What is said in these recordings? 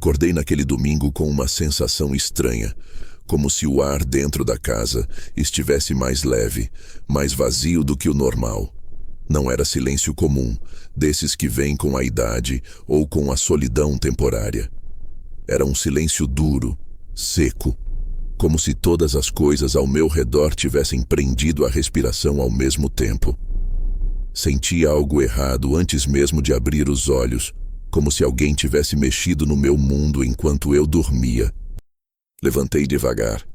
Acordei naquele domingo com uma sensação estranha, como se o ar dentro da casa estivesse mais leve, mais vazio do que o normal. Não era silêncio comum, desses que vêm com a idade ou com a solidão temporária. Era um silêncio duro, seco, como se todas as coisas ao meu redor tivessem prendido a respiração ao mesmo tempo. Senti algo errado antes mesmo de abrir os olhos, como se alguém tivesse mexido no meu mundo enquanto eu dormia. Levantei devagar,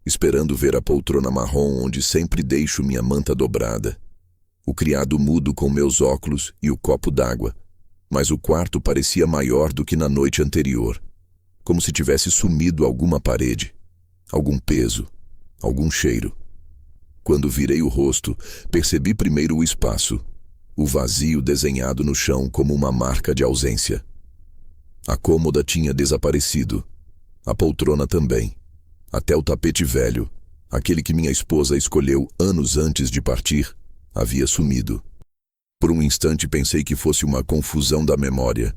esperando ver a poltrona marrom onde sempre deixo minha manta dobrada, o criado mudo com meus óculos e o copo d'água, mas o quarto parecia maior do que na noite anterior, como se tivesse sumido alguma parede, algum peso, algum cheiro. Quando virei o rosto, percebi primeiro o espaço, o vazio desenhado no chão como uma marca de ausência. A cômoda tinha desaparecido, a poltrona também, até o tapete velho, aquele que minha esposa escolheu anos antes de partir, havia sumido. Por um instante pensei que fosse uma confusão da memória,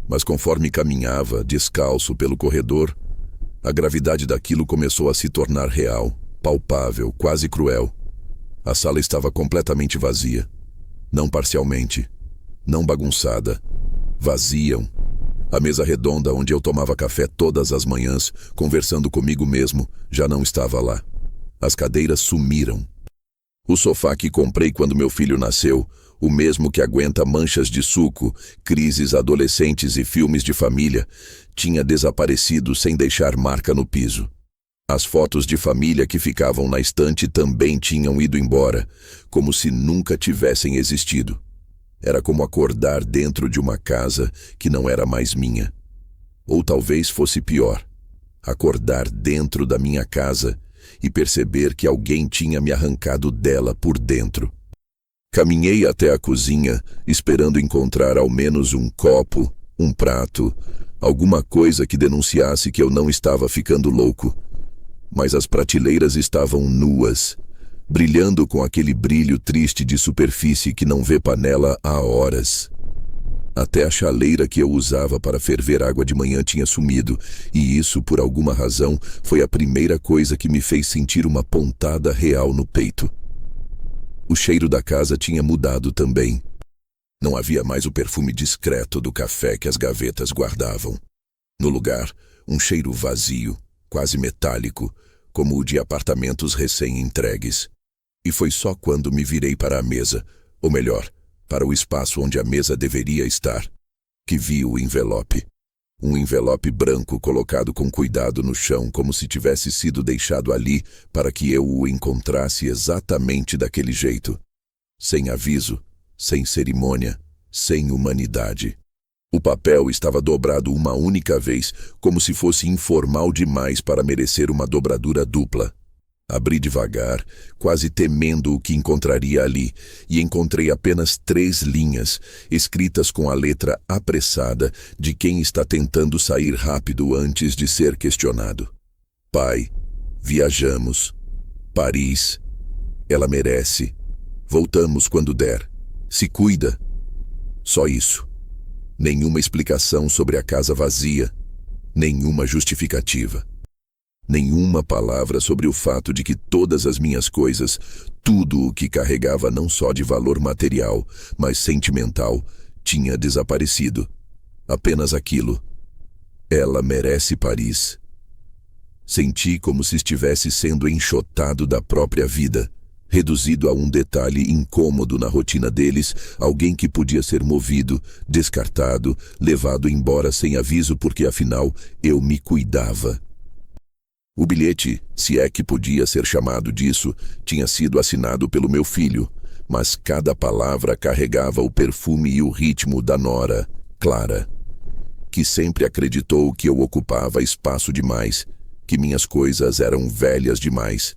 mas conforme caminhava, descalço pelo corredor, a gravidade daquilo começou a se tornar real, palpável, quase cruel. A sala estava completamente vazia. Não parcialmente, não bagunçada, vazia. A mesa redonda onde eu tomava café todas as manhãs, conversando comigo mesmo, já não estava lá. As cadeiras sumiram. O sofá que comprei quando meu filho nasceu, o mesmo que aguenta manchas de suco, crises adolescentes e filmes de família, tinha desaparecido sem deixar marca no piso. As fotos de família que ficavam na estante também tinham ido embora, como se nunca tivessem existido. Era como acordar dentro de uma casa que não era mais minha. Ou talvez fosse pior, acordar dentro da minha casa e perceber que alguém tinha me arrancado dela por dentro. Caminhei até a cozinha, esperando encontrar ao menos um copo, um prato, alguma coisa que denunciasse que eu não estava ficando louco. Mas as prateleiras estavam nuas, brilhando com aquele brilho triste de superfície que não vê panela há horas. Até a chaleira que eu usava para ferver água de manhã tinha sumido, e isso, por alguma razão, foi a primeira coisa que me fez sentir uma pontada real no peito. O cheiro da casa tinha mudado também. Não havia mais o perfume discreto do café que as gavetas guardavam. No lugar, um cheiro vazio, quase metálico, como o de apartamentos recém-entregues. E foi só quando me virei para a mesa, ou melhor, para o espaço onde a mesa deveria estar, que vi o envelope. Um envelope branco colocado com cuidado no chão, como se tivesse sido deixado ali para que eu o encontrasse exatamente daquele jeito. Sem aviso, sem cerimônia, sem humanidade. O papel estava dobrado uma única vez, como se fosse informal demais para merecer uma dobradura dupla. Abri devagar, quase temendo o que encontraria ali, e encontrei apenas 3 linhas, escritas com a letra apressada de quem está tentando sair rápido antes de ser questionado. Pai, viajamos. Paris. Ela merece. Voltamos quando der. Se cuida. Só isso. Nenhuma explicação sobre a casa vazia, nenhuma justificativa. Nenhuma palavra sobre o fato de que todas as minhas coisas, tudo o que carregava não só de valor material, mas sentimental, tinha desaparecido. Apenas aquilo. Ela merece Paris. Senti como se estivesse sendo enxotado da própria vida. Reduzido a um detalhe incômodo na rotina deles, alguém que podia ser movido, descartado, levado embora sem aviso porque afinal eu me cuidava. O bilhete, se é que podia ser chamado disso, tinha sido assinado pelo meu filho, mas cada palavra carregava o perfume e o ritmo da nora, Clara, que sempre acreditou que eu ocupava espaço demais, que minhas coisas eram velhas demais,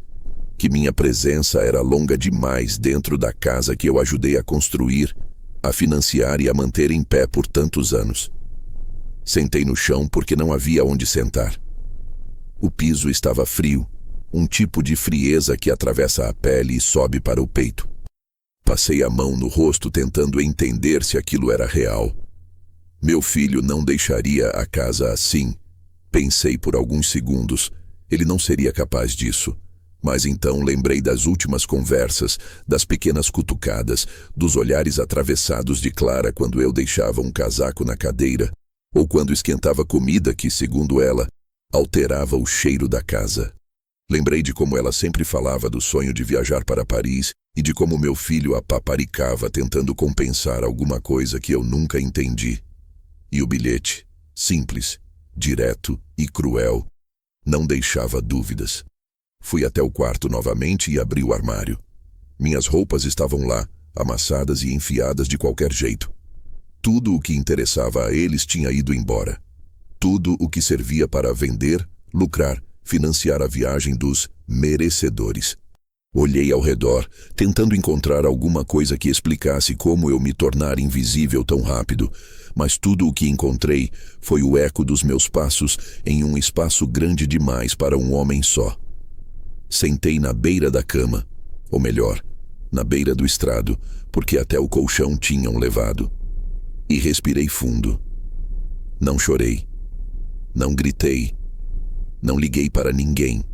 que minha presença era longa demais dentro da casa que eu ajudei a construir, a financiar e a manter em pé por tantos anos. Sentei no chão porque não havia onde sentar. O piso estava frio, um tipo de frieza que atravessa a pele e sobe para o peito. Passei a mão no rosto tentando entender se aquilo era real. Meu filho não deixaria a casa assim. Pensei por alguns segundos. Ele não seria capaz disso. Mas então lembrei das últimas conversas, das pequenas cutucadas, dos olhares atravessados de Clara quando eu deixava um casaco na cadeira, ou quando esquentava comida que, segundo ela, alterava o cheiro da casa. Lembrei de como ela sempre falava do sonho de viajar para Paris e de como meu filho a paparicava tentando compensar alguma coisa que eu nunca entendi. E o bilhete, simples, direto e cruel, não deixava dúvidas. Fui até o quarto novamente e abri o armário. Minhas roupas estavam lá, amassadas e enfiadas de qualquer jeito. Tudo o que interessava a eles tinha ido embora. Tudo o que servia para vender, lucrar, financiar a viagem dos merecedores. Olhei ao redor, tentando encontrar alguma coisa que explicasse como eu me tornar invisível tão rápido, mas tudo o que encontrei foi o eco dos meus passos em um espaço grande demais para um homem só. Sentei na beira da cama, ou melhor, na beira do estrado, porque até o colchão tinham levado. E respirei fundo. Não chorei. Não gritei. Não liguei para ninguém.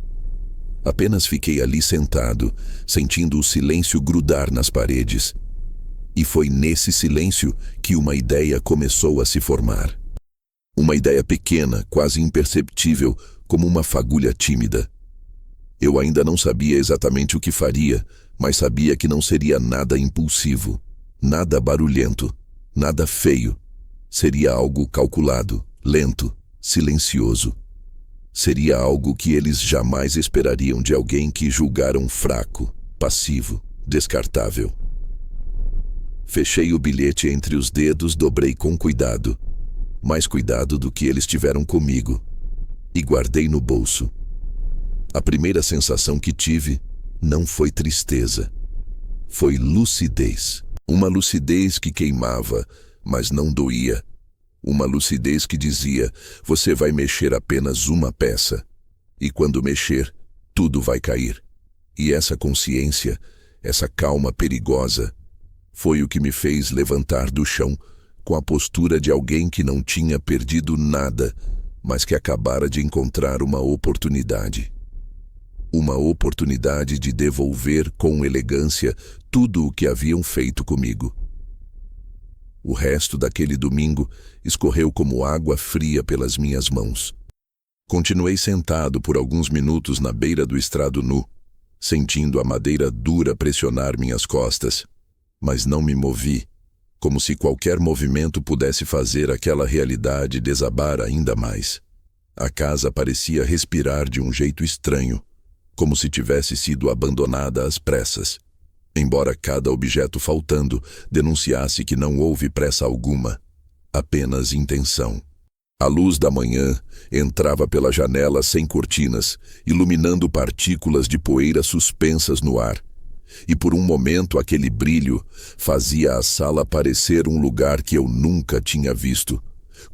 Apenas fiquei ali sentado, sentindo o silêncio grudar nas paredes. E foi nesse silêncio que uma ideia começou a se formar. Uma ideia pequena, quase imperceptível, como uma fagulha tímida. Eu ainda não sabia exatamente o que faria, mas sabia que não seria nada impulsivo, nada barulhento, nada feio. Seria algo calculado, lento, silencioso. Seria algo que eles jamais esperariam de alguém que julgaram fraco, passivo, descartável. Fechei o bilhete entre os dedos, dobrei com cuidado, mais cuidado do que eles tiveram comigo, e guardei no bolso. A primeira sensação que tive não foi tristeza. Foi lucidez. Uma lucidez que queimava, mas não doía. Uma lucidez que dizia, você vai mexer apenas uma peça. E quando mexer, tudo vai cair. E essa consciência, essa calma perigosa, foi o que me fez levantar do chão com a postura de alguém que não tinha perdido nada, mas que acabara de encontrar uma oportunidade. Uma oportunidade de devolver com elegância tudo o que haviam feito comigo. O resto daquele domingo escorreu como água fria pelas minhas mãos. Continuei sentado por alguns minutos na beira do estrado nu, sentindo a madeira dura pressionar minhas costas, mas não me movi, como se qualquer movimento pudesse fazer aquela realidade desabar ainda mais. A casa parecia respirar de um jeito estranho, como se tivesse sido abandonada às pressas, embora cada objeto faltando denunciasse que não houve pressa alguma, apenas intenção. A luz da manhã entrava pela janela sem cortinas, iluminando partículas de poeira suspensas no ar, e por um momento aquele brilho fazia a sala parecer um lugar que eu nunca tinha visto,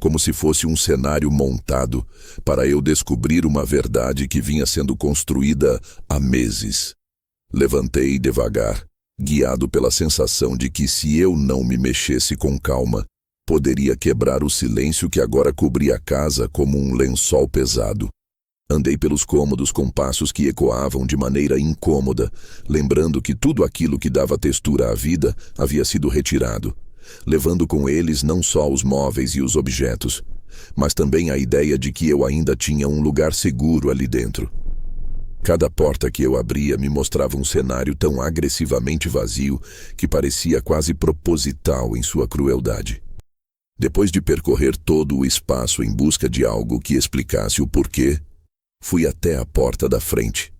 como se fosse um cenário montado para eu descobrir uma verdade que vinha sendo construída há meses. Levantei devagar, guiado pela sensação de que se eu não me mexesse com calma, poderia quebrar o silêncio que agora cobria a casa como um lençol pesado. Andei pelos cômodos com passos que ecoavam de maneira incômoda, lembrando que tudo aquilo que dava textura à vida havia sido retirado, levando com eles não só os móveis e os objetos, mas também a ideia de que eu ainda tinha um lugar seguro ali dentro. Cada porta que eu abria me mostrava um cenário tão agressivamente vazio que parecia quase proposital em sua crueldade. Depois de percorrer todo o espaço em busca de algo que explicasse o porquê, fui até a porta da frente,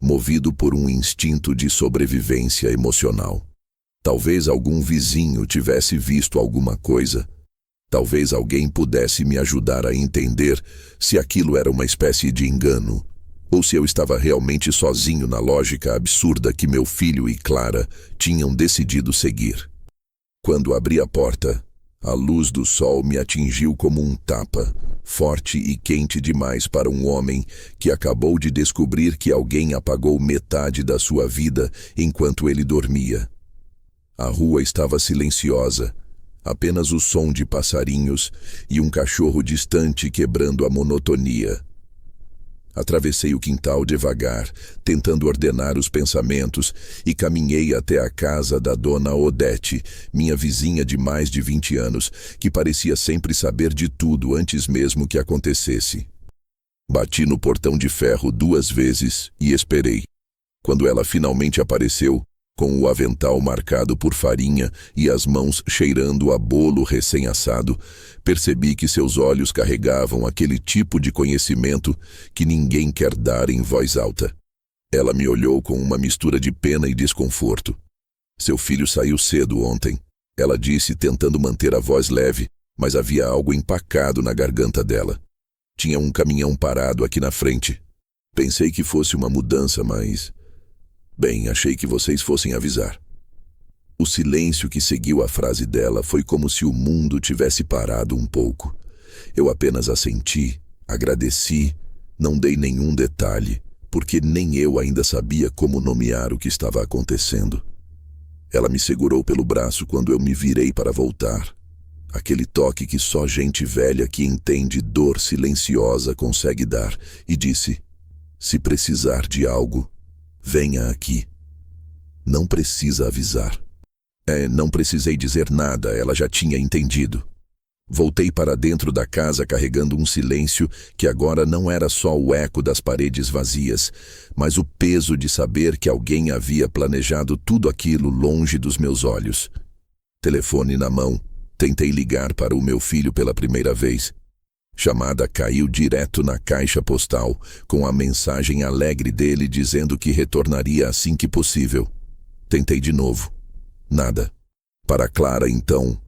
movido por um instinto de sobrevivência emocional. Talvez algum vizinho tivesse visto alguma coisa. Talvez alguém pudesse me ajudar a entender se aquilo era uma espécie de engano, ou se eu estava realmente sozinho na lógica absurda que meu filho e Clara tinham decidido seguir. Quando abri a porta, a luz do sol me atingiu como um tapa, forte e quente demais para um homem que acabou de descobrir que alguém apagou metade da sua vida enquanto ele dormia. A rua estava silenciosa, Apenas o som de passarinhos e um cachorro distante quebrando a monotonia. Atravessei o quintal devagar, tentando ordenar os pensamentos, e caminhei até a casa da dona Odete, minha vizinha de mais de 20 anos, que parecia sempre saber de tudo antes mesmo que acontecesse. Bati no portão de ferro 2 vezes e esperei. Quando ela finalmente apareceu, com o avental marcado por farinha e as mãos cheirando a bolo recém-assado, percebi que seus olhos carregavam aquele tipo de conhecimento que ninguém quer dar em voz alta. Ela me olhou com uma mistura de pena e desconforto. Seu filho saiu cedo ontem, ela disse, tentando manter a voz leve, mas havia algo empacado na garganta dela. Tinha um caminhão parado aqui na frente. Pensei que fosse uma mudança, mas... Bem, achei que vocês fossem avisar. O silêncio que seguiu a frase dela foi como se o mundo tivesse parado um pouco. Eu apenas assenti, agradeci, não dei nenhum detalhe, porque nem eu ainda sabia como nomear o que estava acontecendo. Ela me segurou pelo braço quando eu me virei para voltar. Aquele toque que só gente velha que entende dor silenciosa consegue dar, e disse: "Se precisar de algo, venha aqui." Não precisa avisar. Não precisei dizer nada, ela já tinha entendido. Voltei para dentro da casa carregando um silêncio que agora não era só o eco das paredes vazias, mas o peso de saber que alguém havia planejado tudo aquilo longe dos meus olhos. Telefone na mão, tentei ligar para o meu filho pela primeira vez. Chamada caiu direto na caixa postal, com a mensagem alegre dele dizendo que retornaria assim que possível. Tentei de novo. Nada. Para Clara, então,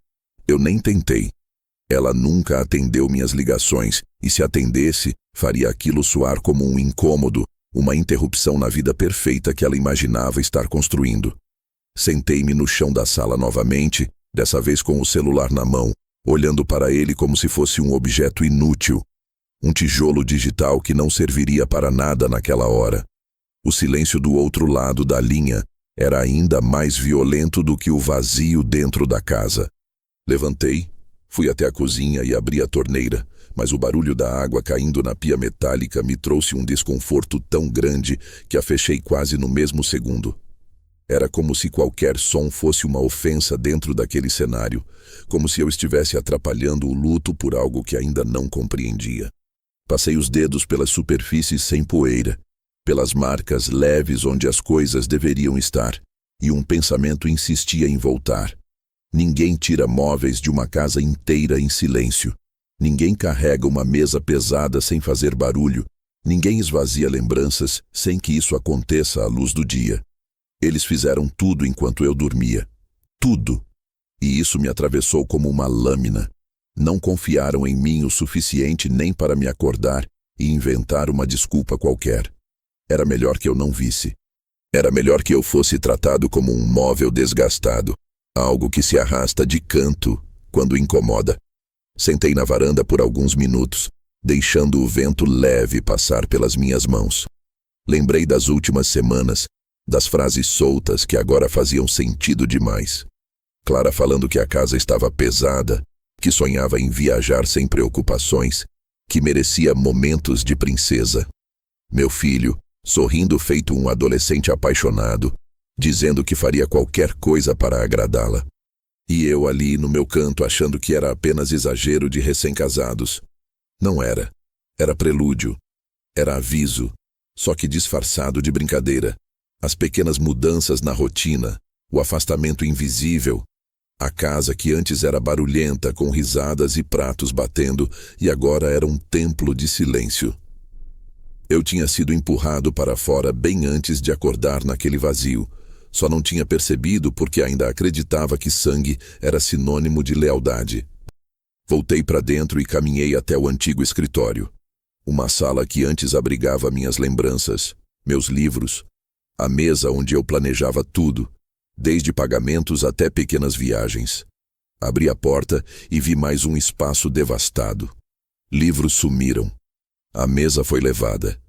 eu nem tentei. Ela nunca atendeu minhas ligações, e se atendesse, faria aquilo soar como um incômodo, uma interrupção na vida perfeita que ela imaginava estar construindo. Sentei-me no chão da sala novamente, dessa vez com o celular na mão, olhando para ele como se fosse um objeto inútil, um tijolo digital que não serviria para nada naquela hora. O silêncio do outro lado da linha era ainda mais violento do que o vazio dentro da casa. Levantei, fui até a cozinha e abri a torneira, mas o barulho da água caindo na pia metálica me trouxe um desconforto tão grande que a fechei quase no mesmo segundo. Era como se qualquer som fosse uma ofensa dentro daquele cenário, como se eu estivesse atrapalhando o luto por algo que ainda não compreendia. Passei os dedos pelas superfícies sem poeira, pelas marcas leves onde as coisas deveriam estar, e um pensamento insistia em voltar. Ninguém tira móveis de uma casa inteira em silêncio. Ninguém carrega uma mesa pesada sem fazer barulho. Ninguém esvazia lembranças sem que isso aconteça à luz do dia. Eles fizeram tudo enquanto eu dormia. Tudo. E isso me atravessou como uma lâmina. Não confiaram em mim o suficiente nem para me acordar e inventar uma desculpa qualquer. Era melhor que eu não visse. Era melhor que eu fosse tratado como um móvel desgastado, algo que se arrasta de canto quando incomoda. Sentei na varanda por alguns minutos, deixando o vento leve passar pelas minhas mãos. Lembrei das últimas semanas, das frases soltas que agora faziam sentido demais. Clara falando que a casa estava pesada, que sonhava em viajar sem preocupações, que merecia momentos de princesa. Meu filho, sorrindo feito um adolescente apaixonado, dizendo que faria qualquer coisa para agradá-la. E eu ali no meu canto achando que era apenas exagero de recém-casados. Não era. Era prelúdio. Era aviso, só que disfarçado de brincadeira. As pequenas mudanças na rotina, o afastamento invisível. A casa que antes era barulhenta, com risadas e pratos batendo, e agora era um templo de silêncio. Eu tinha sido empurrado para fora bem antes de acordar naquele vazio. Só não tinha percebido porque ainda acreditava que sangue era sinônimo de lealdade. Voltei para dentro e caminhei até o antigo escritório. Uma sala que antes abrigava minhas lembranças, meus livros, a mesa onde eu planejava tudo, desde pagamentos até pequenas viagens. Abri a porta e vi mais um espaço devastado. Livros sumiram. A mesa foi levada.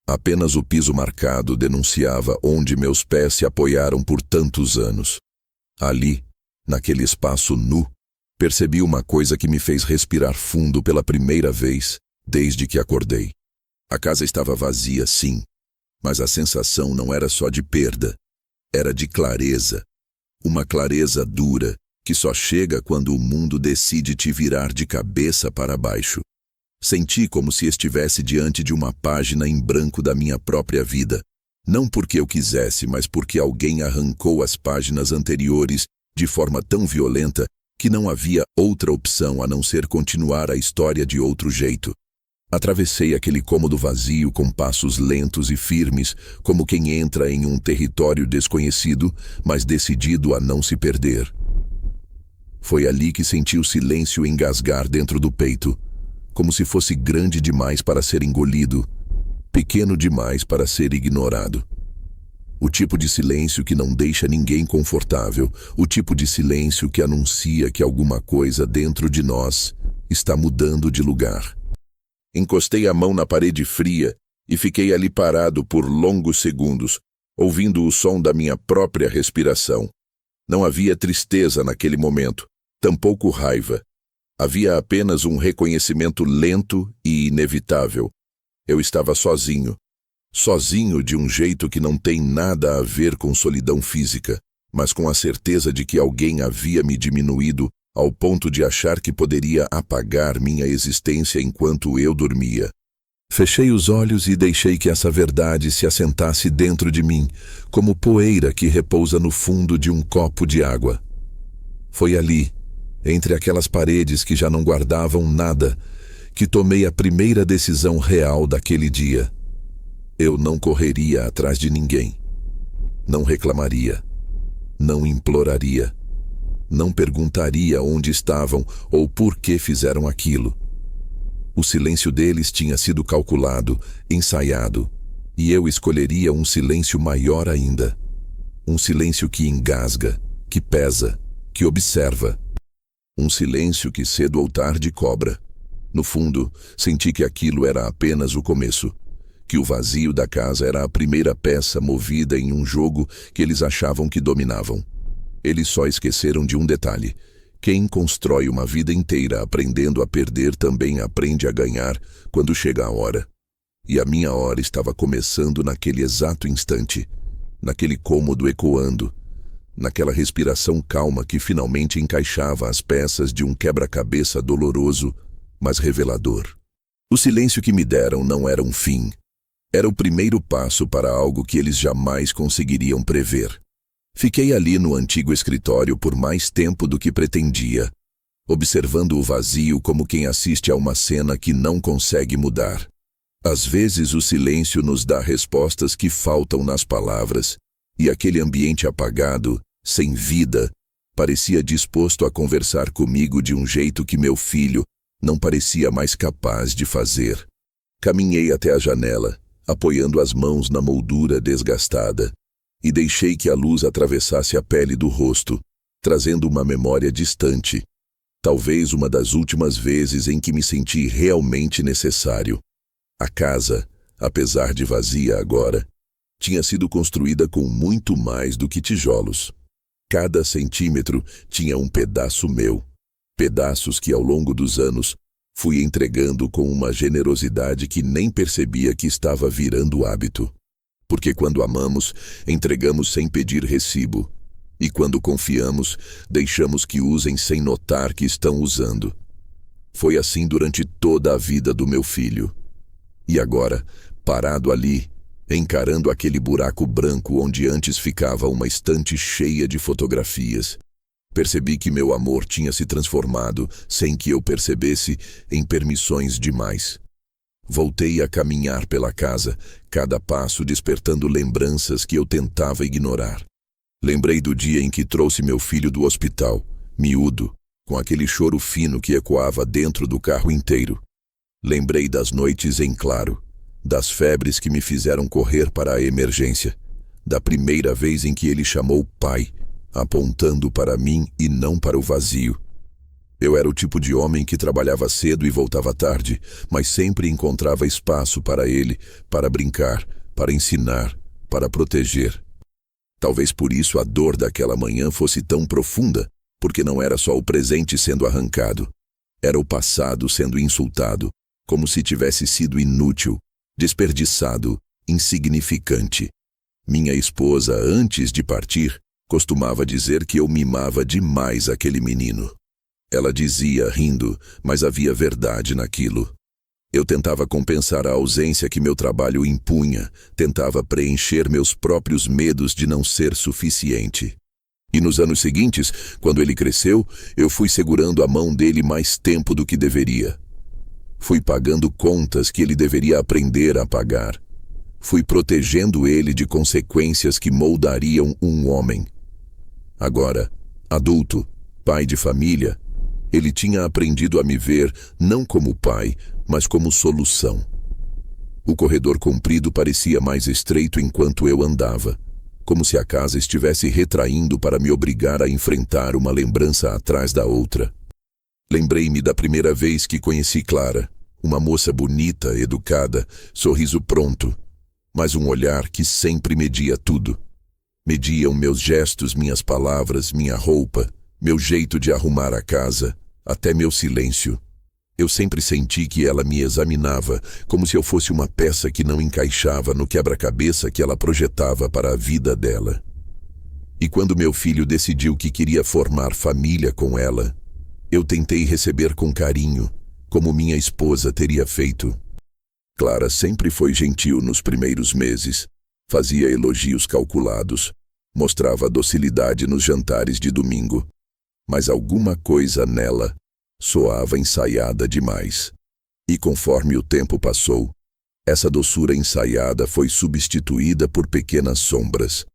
Apenas o piso marcado denunciava onde meus pés se apoiaram por tantos anos. Ali, naquele espaço nu, Percebi uma coisa que me fez respirar fundo pela primeira vez desde que acordei. A casa estava vazia, sim, mas a sensação não era só de perda, era de clareza. Uma clareza dura que só chega quando o mundo decide te virar de cabeça para baixo. Senti como se estivesse diante de uma página em branco da minha própria vida. Não porque eu quisesse, mas porque alguém arrancou as páginas anteriores de forma tão violenta que não havia outra opção a não ser continuar a história de outro jeito. Atravessei aquele cômodo vazio com passos lentos e firmes, como quem entra em um território desconhecido, mas decidido a não se perder. Foi ali que senti o silêncio engasgar dentro do peito, como se fosse grande demais para ser engolido, pequeno demais para ser ignorado. O tipo de silêncio que não deixa ninguém confortável, o tipo de silêncio que anuncia que alguma coisa dentro de nós está mudando de lugar. Encostei a mão na parede fria e fiquei ali parado por longos segundos, ouvindo o som da minha própria respiração. Não havia tristeza naquele momento, tampouco raiva. Havia apenas um reconhecimento lento e inevitável. Eu estava sozinho. Sozinho de um jeito que não tem nada a ver com solidão física, mas com a certeza de que alguém havia me diminuído ao ponto de achar que poderia apagar minha existência enquanto eu dormia. Fechei os olhos e deixei que essa verdade se assentasse dentro de mim, como poeira que repousa no fundo de um copo de água. Foi ali, entre aquelas paredes que já não guardavam nada, que tomei a primeira decisão real daquele dia. Eu não correria atrás de ninguém. Não reclamaria. Não imploraria. Não perguntaria onde estavam ou por que fizeram aquilo. O silêncio deles tinha sido calculado, ensaiado, e eu escolheria um silêncio maior ainda. Um silêncio que engasga, que pesa, que observa. Um silêncio que cedo ou tarde cobra. No fundo, senti que aquilo era apenas o começo. Que o vazio da casa era a primeira peça movida em um jogo que eles achavam que dominavam. Eles só esqueceram de um detalhe. Quem constrói uma vida inteira aprendendo a perder também aprende a ganhar quando chega a hora. E a minha hora estava começando naquele exato instante, naquele cômodo ecoando, naquela respiração calma que finalmente encaixava as peças de um quebra-cabeça doloroso, mas revelador. O silêncio que me deram não era um fim. Era o primeiro passo para algo que eles jamais conseguiriam prever. Fiquei ali no antigo escritório por mais tempo do que pretendia, observando o vazio como quem assiste a uma cena que não consegue mudar. Às vezes o silêncio nos dá respostas que faltam nas palavras, e aquele ambiente apagado, sem vida, parecia disposto a conversar comigo de um jeito que meu filho não parecia mais capaz de fazer. Caminhei até a janela, apoiando as mãos na moldura desgastada, e deixei que a luz atravessasse a pele do rosto, trazendo uma memória distante, talvez uma das últimas vezes em que me senti realmente necessário. A casa, apesar de vazia agora, tinha sido construída com muito mais do que tijolos. Cada centímetro tinha um pedaço meu, pedaços que ao longo dos anos fui entregando com uma generosidade que nem percebia que estava virando hábito. Porque quando amamos, entregamos sem pedir recibo. E quando confiamos, deixamos que usem sem notar que estão usando. Foi assim durante toda a vida do meu filho. E agora, parado ali, encarando aquele buraco branco onde antes ficava uma estante cheia de fotografias, percebi que meu amor tinha se transformado, sem que eu percebesse, em permissões demais. Voltei a caminhar pela casa, cada passo despertando lembranças que eu tentava ignorar. Lembrei do dia em que trouxe meu filho do hospital, miúdo, com aquele choro fino que ecoava dentro do carro inteiro. Lembrei das noites em claro, das febres que me fizeram correr para a emergência, da primeira vez em que ele chamou pai, apontando para mim e não para o vazio. Eu era o tipo de homem que trabalhava cedo e voltava tarde, mas sempre encontrava espaço para ele, para brincar, para ensinar, para proteger. Talvez por isso a dor daquela manhã fosse tão profunda, porque não era só o presente sendo arrancado. Era o passado sendo insultado, como se tivesse sido inútil, desperdiçado, insignificante. Minha esposa, antes de partir, costumava dizer que eu mimava demais aquele menino. Ela dizia, rindo, mas havia verdade naquilo. Eu tentava compensar a ausência que meu trabalho impunha, tentava preencher meus próprios medos de não ser suficiente. E nos anos seguintes, quando ele cresceu, eu fui segurando a mão dele mais tempo do que deveria. Fui pagando contas que ele deveria aprender a pagar. Fui protegendo ele de consequências que moldariam um homem. Agora, adulto, pai de família, ele tinha aprendido a me ver não como pai, mas como solução. O corredor comprido parecia mais estreito enquanto eu andava, como se a casa estivesse retraindo para me obrigar a enfrentar uma lembrança atrás da outra. Lembrei-me da primeira vez que conheci Clara, uma moça bonita, educada, sorriso pronto, mas um olhar que sempre media tudo. Mediam meus gestos, minhas palavras, minha roupa, meu jeito de arrumar a casa, até meu silêncio. Eu sempre senti que ela me examinava, como se eu fosse uma peça que não encaixava no quebra-cabeça que ela projetava para a vida dela. E quando meu filho decidiu que queria formar família com ela, eu tentei receber com carinho, como minha esposa teria feito. Clara sempre foi gentil nos primeiros meses, fazia elogios calculados, mostrava docilidade nos jantares de domingo, mas alguma coisa nela soava ensaiada demais. E conforme o tempo passou, essa doçura ensaiada foi substituída por pequenas sombras.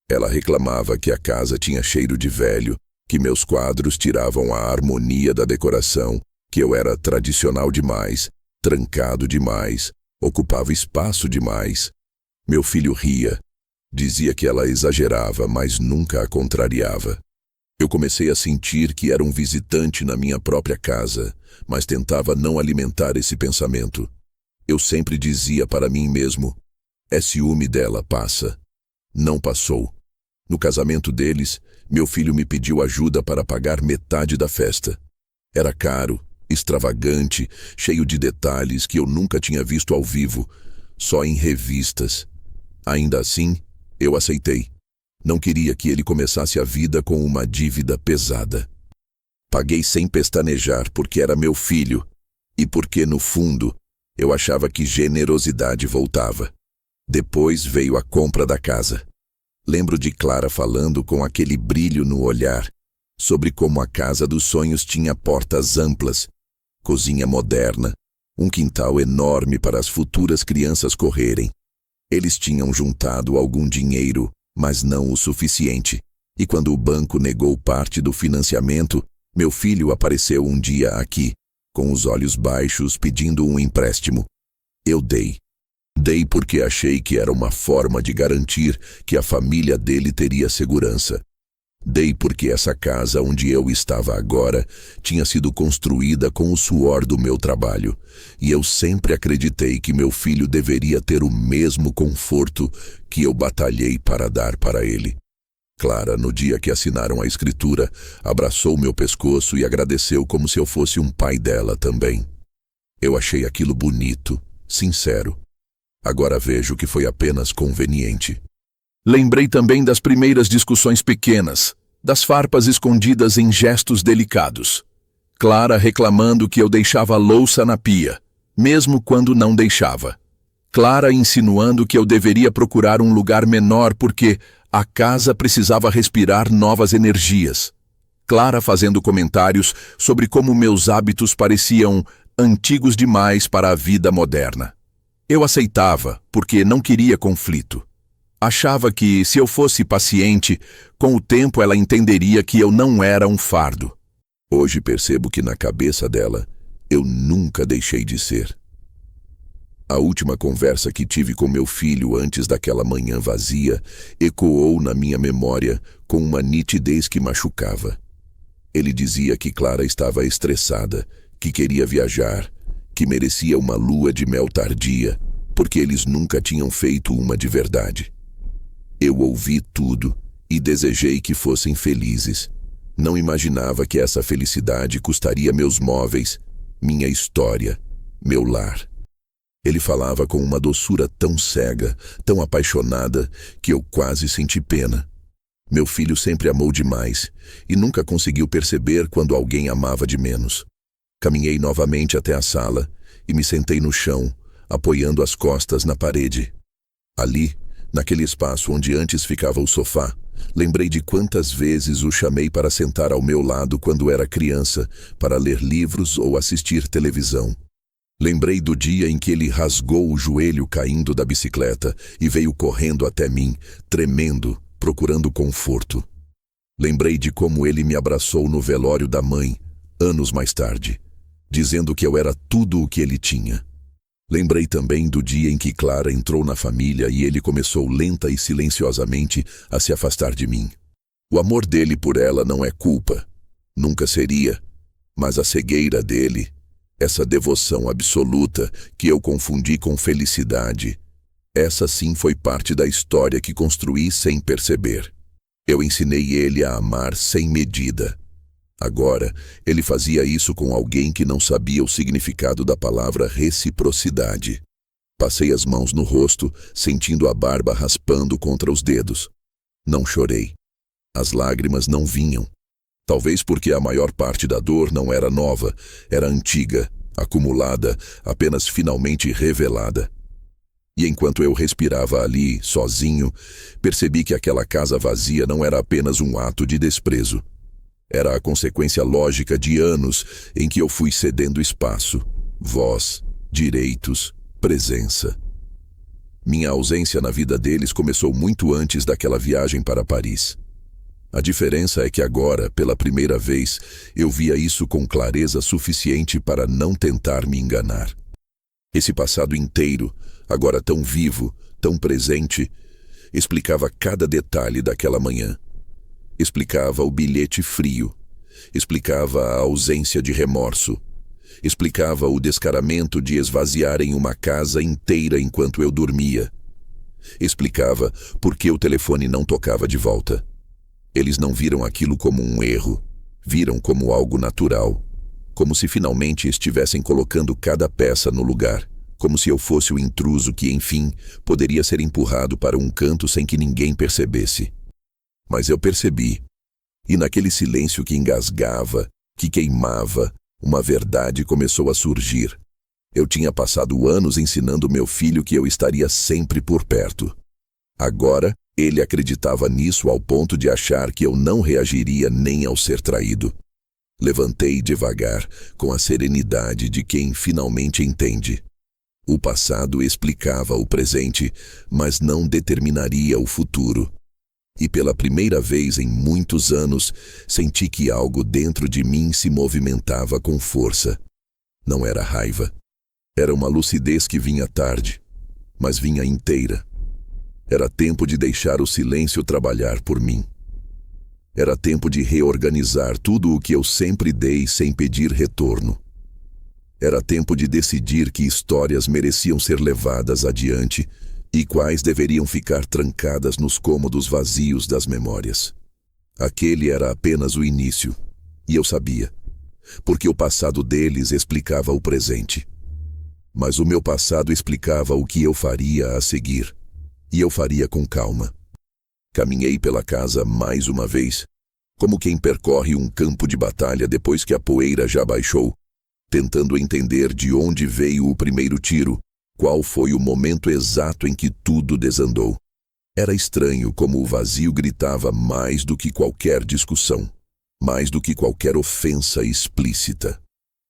Ela reclamava que a casa tinha cheiro de velho, que meus quadros tiravam a harmonia da decoração, que eu era tradicional demais, trancado demais, ocupava espaço demais. Meu filho ria. Dizia que ela exagerava, mas nunca a contrariava. Eu comecei a sentir que era um visitante na minha própria casa, mas tentava não alimentar esse pensamento. Eu sempre dizia para mim mesmo, é ciúme dela, passa. Não passou. No casamento deles, meu filho me pediu ajuda para pagar metade da festa. Era caro, extravagante, cheio de detalhes que eu nunca tinha visto ao vivo, só em revistas. Ainda assim, eu aceitei. Não queria que ele começasse a vida com uma dívida pesada. Paguei sem pestanejar porque era meu filho e porque, no fundo, eu achava que generosidade voltava. Depois veio a compra da casa. Lembro de Clara falando com aquele brilho no olhar sobre como a casa dos sonhos tinha portas amplas, cozinha moderna, um quintal enorme para as futuras crianças correrem. Eles tinham juntado algum dinheiro, mas não o suficiente. E quando o banco negou parte do financiamento, meu filho apareceu um dia aqui, com os olhos baixos, pedindo um empréstimo. Eu dei. Dei porque achei que era uma forma de garantir que a família dele teria segurança. Dei porque essa casa onde eu estava agora tinha sido construída com o suor do meu trabalho, e eu sempre acreditei que meu filho deveria ter o mesmo conforto que eu batalhei para dar para ele. Clara, no dia que assinaram a escritura, abraçou meu pescoço e agradeceu como se eu fosse um pai dela também. Eu achei aquilo bonito, sincero. Agora vejo que foi apenas conveniente. Lembrei também das primeiras discussões pequenas, das farpas escondidas em gestos delicados. Clara reclamando que eu deixava a louça na pia, mesmo quando não deixava. Clara insinuando que eu deveria procurar um lugar menor porque a casa precisava respirar novas energias. Clara fazendo comentários sobre como meus hábitos pareciam antigos demais para a vida moderna. Eu aceitava porque não queria conflito. Achava que, se eu fosse paciente, com o tempo ela entenderia que eu não era um fardo. Hoje percebo que na cabeça dela, eu nunca deixei de ser. A última conversa que tive com meu filho antes daquela manhã vazia ecoou na minha memória com uma nitidez que machucava. Ele dizia que Clara estava estressada, que queria viajar, que merecia uma lua de mel tardia, porque eles nunca tinham feito uma de verdade. Eu ouvi tudo e desejei que fossem felizes. Não imaginava que essa felicidade custaria meus móveis, minha história, meu lar. Ele falava com uma doçura tão cega, tão apaixonada, que eu quase senti pena. Meu filho sempre amou demais e nunca conseguiu perceber quando alguém amava de menos. Caminhei novamente até a sala e me sentei no chão, apoiando as costas na parede. Ali, naquele espaço onde antes ficava o sofá, lembrei de quantas vezes o chamei para sentar ao meu lado quando era criança, para ler livros ou assistir televisão. Lembrei do dia em que ele rasgou o joelho caindo da bicicleta e veio correndo até mim, tremendo, procurando conforto. Lembrei de como ele me abraçou no velório da mãe, anos mais tarde, dizendo que eu era tudo o que ele tinha. Lembrei também do dia em que Clara entrou na família e ele começou lenta e silenciosamente a se afastar de mim. O amor dele por ela não é culpa. Nunca seria. Mas a cegueira dele, essa devoção absoluta que eu confundi com felicidade, essa sim foi parte da história que construí sem perceber. Eu ensinei ele a amar sem medida. Agora, ele fazia isso com alguém que não sabia o significado da palavra reciprocidade. Passei as mãos no rosto, sentindo a barba raspando contra os dedos. Não chorei. As lágrimas não vinham. Talvez porque a maior parte da dor não era nova, era antiga, acumulada, apenas finalmente revelada. E enquanto eu respirava ali, sozinho, percebi que aquela casa vazia não era apenas um ato de desprezo. Era a consequência lógica de anos em que eu fui cedendo espaço, voz, direitos, presença. Minha ausência na vida deles começou muito antes daquela viagem para Paris. A diferença é que agora, pela primeira vez, eu via isso com clareza suficiente para não tentar me enganar. Esse passado inteiro, agora tão vivo, tão presente, explicava cada detalhe daquela manhã. Explicava o bilhete frio, explicava a ausência de remorso, explicava o descaramento de esvaziarem uma casa inteira enquanto eu dormia. Explicava por que o telefone não tocava de volta. Eles não viram aquilo como um erro, viram como algo natural, como se finalmente estivessem colocando cada peça no lugar, como se eu fosse o intruso que, enfim, poderia ser empurrado para um canto sem que ninguém percebesse. Mas eu percebi, e naquele silêncio que engasgava, que queimava, uma verdade começou a surgir. Eu tinha passado anos ensinando meu filho que eu estaria sempre por perto. Agora, ele acreditava nisso ao ponto de achar que eu não reagiria nem ao ser traído. Levantei devagar, com a serenidade de quem finalmente entende. O passado explicava o presente, mas não determinaria o futuro. E pela primeira vez em muitos anos, senti que algo dentro de mim se movimentava com força. Não era raiva. Era uma lucidez que vinha tarde, mas vinha inteira. Era tempo de deixar o silêncio trabalhar por mim. Era tempo de reorganizar tudo o que eu sempre dei sem pedir retorno. Era tempo de decidir que histórias mereciam ser levadas adiante e quais deveriam ficar trancadas nos cômodos vazios das memórias. Aquele era apenas o início, e eu sabia, porque o passado deles explicava o presente. Mas o meu passado explicava o que eu faria a seguir, e eu faria com calma. Caminhei pela casa mais uma vez, como quem percorre um campo de batalha depois que a poeira já baixou, tentando entender de onde veio o primeiro tiro, qual foi o momento exato em que tudo desandou. Era estranho como o vazio gritava mais do que qualquer discussão, mais do que qualquer ofensa explícita.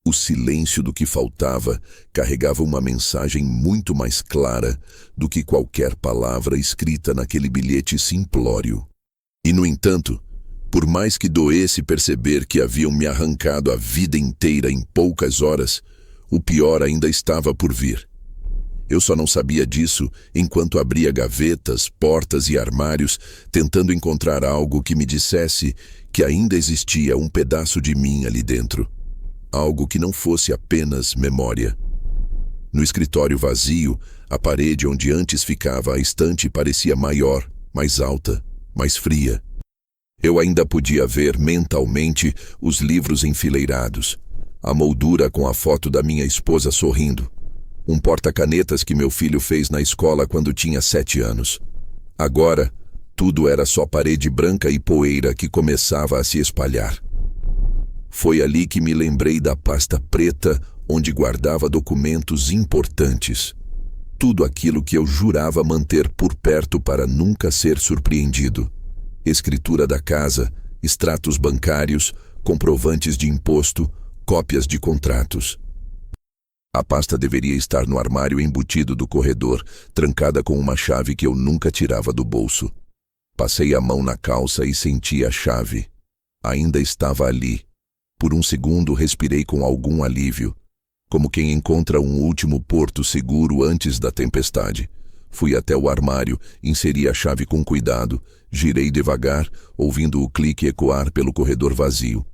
O silêncio do que faltava carregava uma mensagem muito mais clara do que qualquer palavra escrita naquele bilhete simplório. E, no entanto, por mais que doesse perceber que haviam me arrancado a vida inteira em poucas horas, o pior ainda estava por vir. Eu só não sabia disso enquanto abria gavetas, portas e armários, tentando encontrar algo que me dissesse que ainda existia um pedaço de mim ali dentro. Algo que não fosse apenas memória. No escritório vazio, a parede onde antes ficava a estante parecia maior, mais alta, mais fria. Eu ainda podia ver mentalmente os livros enfileirados, a moldura com a foto da minha esposa sorrindo, um porta-canetas que meu filho fez na escola quando tinha 7 anos. Agora, tudo era só parede branca e poeira que começava a se espalhar. Foi ali que me lembrei da pasta preta onde guardava documentos importantes. Tudo aquilo que eu jurava manter por perto para nunca ser surpreendido. Escritura da casa, extratos bancários, comprovantes de imposto, cópias de contratos. A pasta deveria estar no armário embutido do corredor, trancada com uma chave que eu nunca tirava do bolso. Passei a mão na calça e senti a chave. Ainda estava ali. Por um segundo respirei com algum alívio, como quem encontra um último porto seguro antes da tempestade. Fui até o armário, inseri a chave com cuidado, girei devagar, ouvindo o clique ecoar pelo corredor vazio.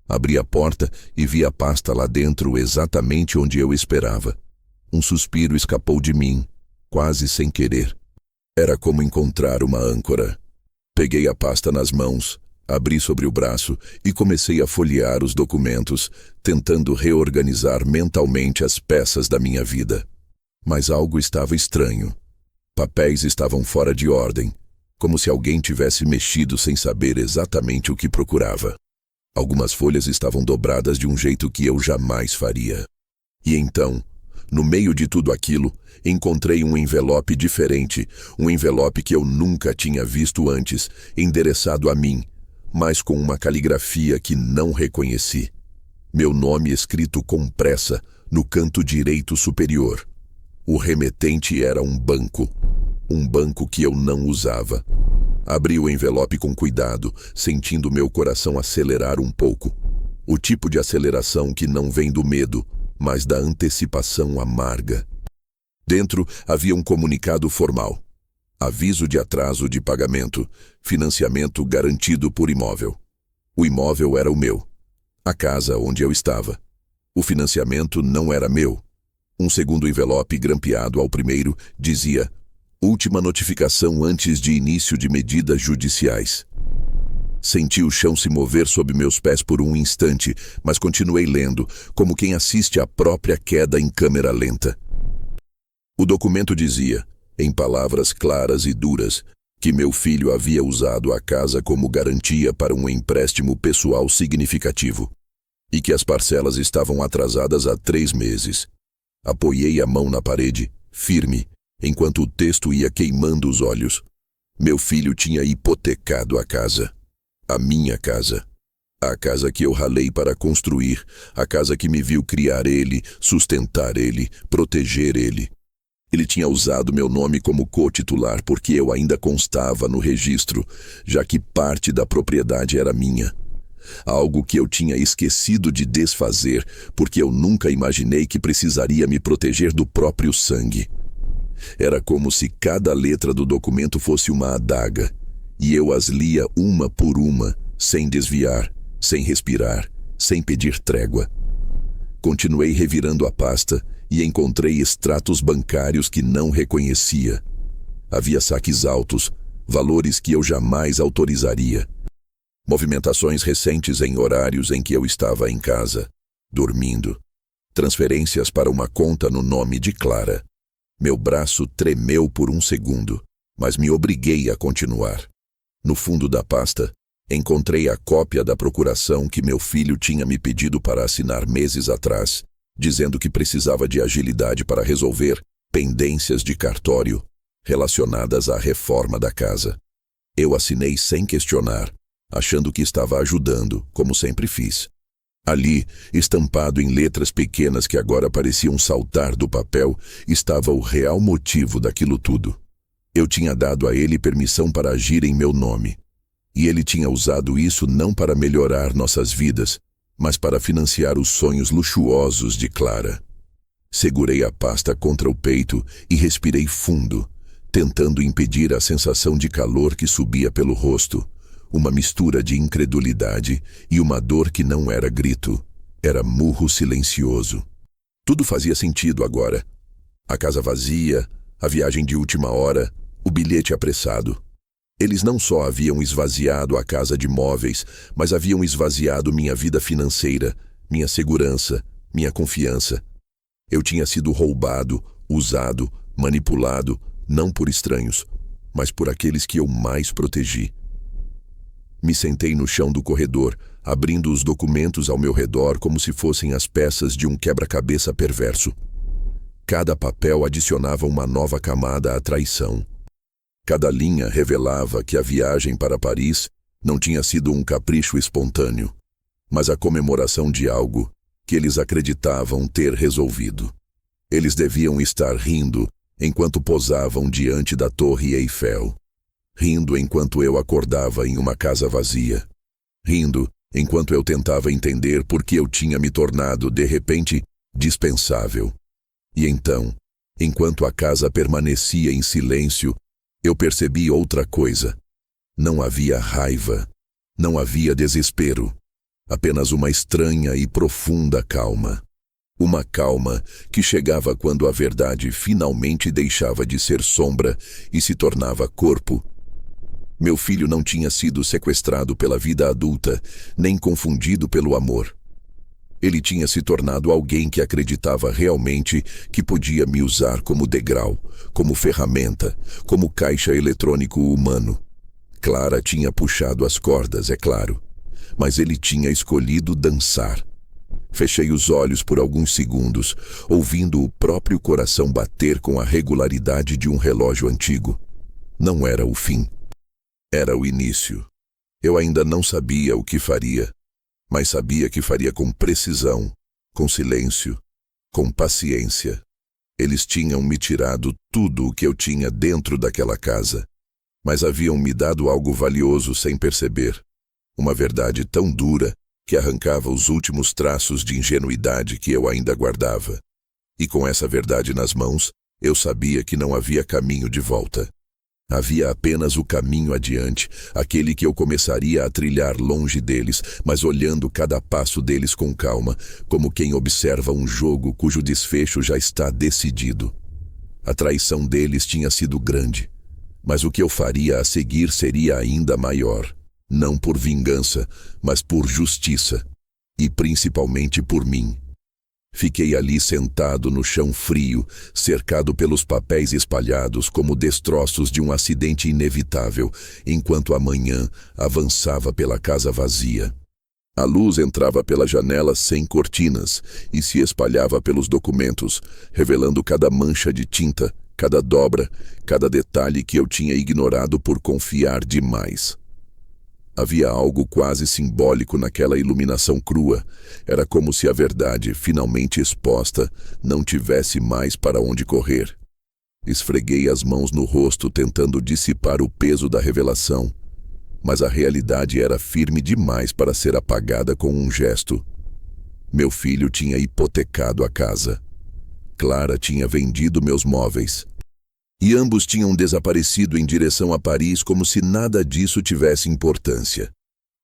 Abri a porta e vi a pasta lá dentro exatamente onde eu esperava. Um suspiro escapou de mim, quase sem querer. Era como encontrar uma âncora. Peguei a pasta nas mãos, abri sobre o braço e comecei a folhear os documentos, tentando reorganizar mentalmente as peças da minha vida. Mas algo estava estranho. Papéis estavam fora de ordem, como se alguém tivesse mexido sem saber exatamente o que procurava. Algumas folhas estavam dobradas de um jeito que eu jamais faria. E então, no meio de tudo aquilo, encontrei um envelope diferente, um envelope que eu nunca tinha visto antes, endereçado a mim, mas com uma caligrafia que não reconheci. Meu nome escrito com pressa, no canto direito superior. O remetente era um banco que eu não usava. Abri o envelope com cuidado, sentindo meu coração acelerar um pouco. O tipo de aceleração que não vem do medo, mas da antecipação amarga. Dentro havia um comunicado formal. Aviso de atraso de pagamento, financiamento garantido por imóvel. O imóvel era o meu, a casa onde eu estava. O financiamento não era meu. Um segundo envelope grampeado ao primeiro dizia: última notificação antes de início de medidas judiciais. Senti o chão se mover sob meus pés por um instante, mas continuei lendo, como quem assiste à própria queda em câmera lenta. O documento dizia, em palavras claras e duras, que meu filho havia usado a casa como garantia para um empréstimo pessoal significativo e que as parcelas estavam atrasadas há 3 meses. Apoiei a mão na parede, firme, enquanto o texto ia queimando os olhos. Meu filho tinha hipotecado a casa. A minha casa. A casa que eu ralei para construir. A casa que me viu criar ele, sustentar ele, proteger ele. Ele tinha usado meu nome como co-titular porque eu ainda constava no registro, já que parte da propriedade era minha. Algo que eu tinha esquecido de desfazer, porque eu nunca imaginei que precisaria me proteger do próprio sangue. Era como se cada letra do documento fosse uma adaga, e eu as lia uma por uma, sem desviar, sem respirar, sem pedir trégua. Continuei revirando a pasta e encontrei extratos bancários que não reconhecia. Havia saques altos, valores que eu jamais autorizaria. Movimentações recentes em horários em que eu estava em casa, dormindo. Transferências para uma conta no nome de Clara. Meu braço tremeu por um segundo, mas me obriguei a continuar. No fundo da pasta, encontrei a cópia da procuração que meu filho tinha me pedido para assinar meses atrás, dizendo que precisava de agilidade para resolver pendências de cartório relacionadas à reforma da casa. Eu assinei sem questionar, achando que estava ajudando, como sempre fiz. Ali, estampado em letras pequenas que agora pareciam saltar do papel, estava o real motivo daquilo tudo. Eu tinha dado a ele permissão para agir em meu nome. E ele tinha usado isso não para melhorar nossas vidas, mas para financiar os sonhos luxuosos de Clara. Segurei a pasta contra o peito e respirei fundo, tentando impedir a sensação de calor que subia pelo rosto. Uma mistura de incredulidade e uma dor que não era grito, era murro silencioso. Tudo fazia sentido agora. A casa vazia, a viagem de última hora, o bilhete apressado. Eles não só haviam esvaziado a casa de móveis, mas haviam esvaziado minha vida financeira, minha segurança, minha confiança. Eu tinha sido roubado, usado, manipulado, não por estranhos, mas por aqueles que eu mais protegi. Me sentei no chão do corredor, abrindo os documentos ao meu redor como se fossem as peças de um quebra-cabeça perverso. Cada papel adicionava uma nova camada à traição. Cada linha revelava que a viagem para Paris não tinha sido um capricho espontâneo, mas a comemoração de algo que eles acreditavam ter resolvido. Eles deviam estar rindo enquanto posavam diante da Torre Eiffel. Rindo enquanto eu acordava em uma casa vazia. Rindo enquanto eu tentava entender por que eu tinha me tornado, de repente, dispensável. E então, enquanto a casa permanecia em silêncio, eu percebi outra coisa. Não havia raiva, não havia desespero, apenas uma estranha e profunda calma. Uma calma que chegava quando a verdade finalmente deixava de ser sombra e se tornava corpo. Meu filho não tinha sido sequestrado pela vida adulta, nem confundido pelo amor. Ele tinha se tornado alguém que acreditava realmente que podia me usar como degrau, como ferramenta, como caixa eletrônico humano. Clara tinha puxado as cordas, é claro, mas ele tinha escolhido dançar. Fechei os olhos por alguns segundos, ouvindo o próprio coração bater com a regularidade de um relógio antigo. Não era o fim. Era o início. Eu ainda não sabia o que faria, mas sabia que faria com precisão, com silêncio, com paciência. Eles tinham me tirado tudo o que eu tinha dentro daquela casa, mas haviam me dado algo valioso sem perceber. Uma verdade tão dura que arrancava os últimos traços de ingenuidade que eu ainda guardava. E com essa verdade nas mãos, eu sabia que não havia caminho de volta. Havia apenas o caminho adiante, aquele que eu começaria a trilhar longe deles, mas olhando cada passo deles com calma, como quem observa um jogo cujo desfecho já está decidido. A traição deles tinha sido grande, mas o que eu faria a seguir seria ainda maior, não por vingança, mas por justiça, e principalmente por mim. Fiquei ali sentado no chão frio, cercado pelos papéis espalhados como destroços de um acidente inevitável, enquanto a manhã avançava pela casa vazia. A luz entrava pela janela sem cortinas e se espalhava pelos documentos, revelando cada mancha de tinta, cada dobra, cada detalhe que eu tinha ignorado por confiar demais. Havia algo quase simbólico naquela iluminação crua. Era como se a verdade, finalmente exposta, não tivesse mais para onde correr. Esfreguei as mãos no rosto tentando dissipar o peso da revelação, mas a realidade era firme demais para ser apagada com um gesto. Meu filho tinha hipotecado a casa. Clara tinha vendido meus móveis. E ambos tinham desaparecido em direção a Paris como se nada disso tivesse importância.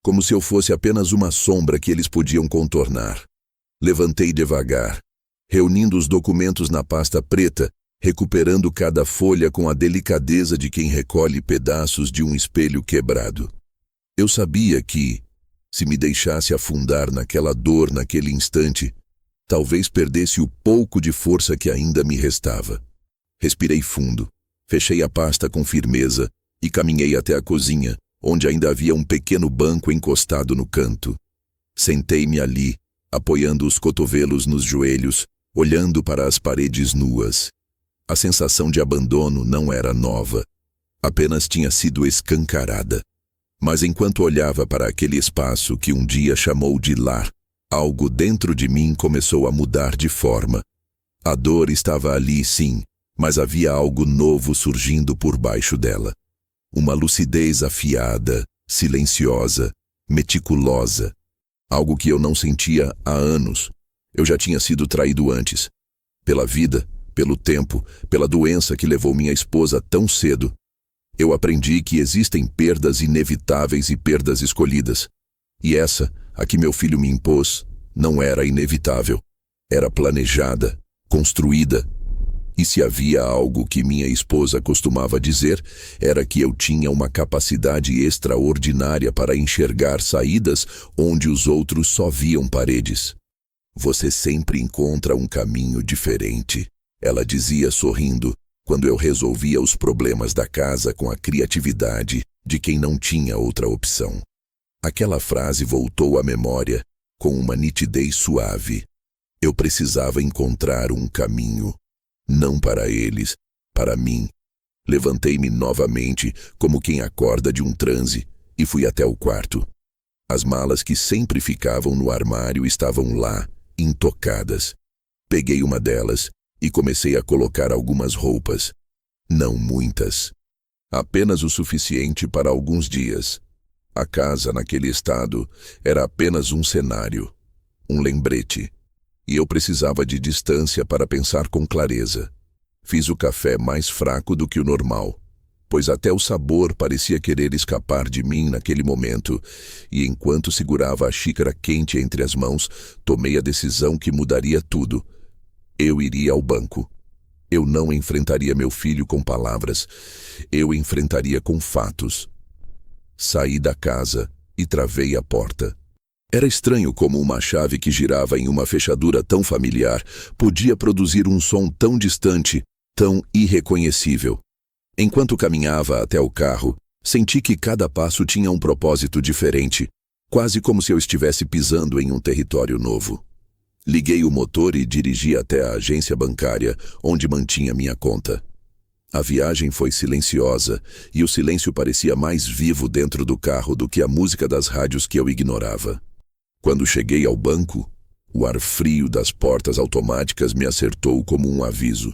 Como se eu fosse apenas uma sombra que eles podiam contornar. Levantei devagar, reunindo os documentos na pasta preta, recuperando cada folha com a delicadeza de quem recolhe pedaços de um espelho quebrado. Eu sabia que, se me deixasse afundar naquela dor naquele instante, talvez perdesse o pouco de força que ainda me restava. Respirei fundo, fechei a pasta com firmeza e caminhei até a cozinha, onde ainda havia um pequeno banco encostado no canto. Sentei-me ali, apoiando os cotovelos nos joelhos, olhando para as paredes nuas. A sensação de abandono não era nova, apenas tinha sido escancarada. Mas enquanto olhava para aquele espaço que um dia chamou de lar, algo dentro de mim começou a mudar de forma. A dor estava ali, sim, mas havia algo novo surgindo por baixo dela. Uma lucidez afiada, silenciosa, meticulosa. Algo que eu não sentia há anos. Eu já tinha sido traído antes. Pela vida, pelo tempo, pela doença que levou minha esposa tão cedo. Eu aprendi que existem perdas inevitáveis e perdas escolhidas. E essa, a que meu filho me impôs, não era inevitável. Era planejada, construída. E se havia algo que minha esposa costumava dizer, era que eu tinha uma capacidade extraordinária para enxergar saídas onde os outros só viam paredes. Você sempre encontra um caminho diferente, ela dizia sorrindo, quando eu resolvia os problemas da casa com a criatividade de quem não tinha outra opção. Aquela frase voltou à memória com uma nitidez suave. Eu precisava encontrar um caminho. Não para eles, para mim. Levantei-me novamente, como quem acorda de um transe, e fui até o quarto. As malas que sempre ficavam no armário estavam lá, intocadas. Peguei uma delas e comecei a colocar algumas roupas. Não muitas. Apenas o suficiente para alguns dias. A casa, naquele estado, era apenas um cenário, um lembrete. E eu precisava de distância para pensar com clareza. Fiz o café mais fraco do que o normal, pois até o sabor parecia querer escapar de mim naquele momento, e enquanto segurava a xícara quente entre as mãos, tomei a decisão que mudaria tudo. Eu iria ao banco. Eu não enfrentaria meu filho com palavras, eu enfrentaria com fatos. Saí da casa e travei a porta. Era estranho como uma chave que girava em uma fechadura tão familiar podia produzir um som tão distante, tão irreconhecível. Enquanto caminhava até o carro, senti que cada passo tinha um propósito diferente, quase como se eu estivesse pisando em um território novo. Liguei o motor e dirigi até a agência bancária, onde mantinha minha conta. A viagem foi silenciosa, e o silêncio parecia mais vivo dentro do carro do que a música das rádios que eu ignorava. Quando cheguei ao banco, o ar frio das portas automáticas me acertou como um aviso.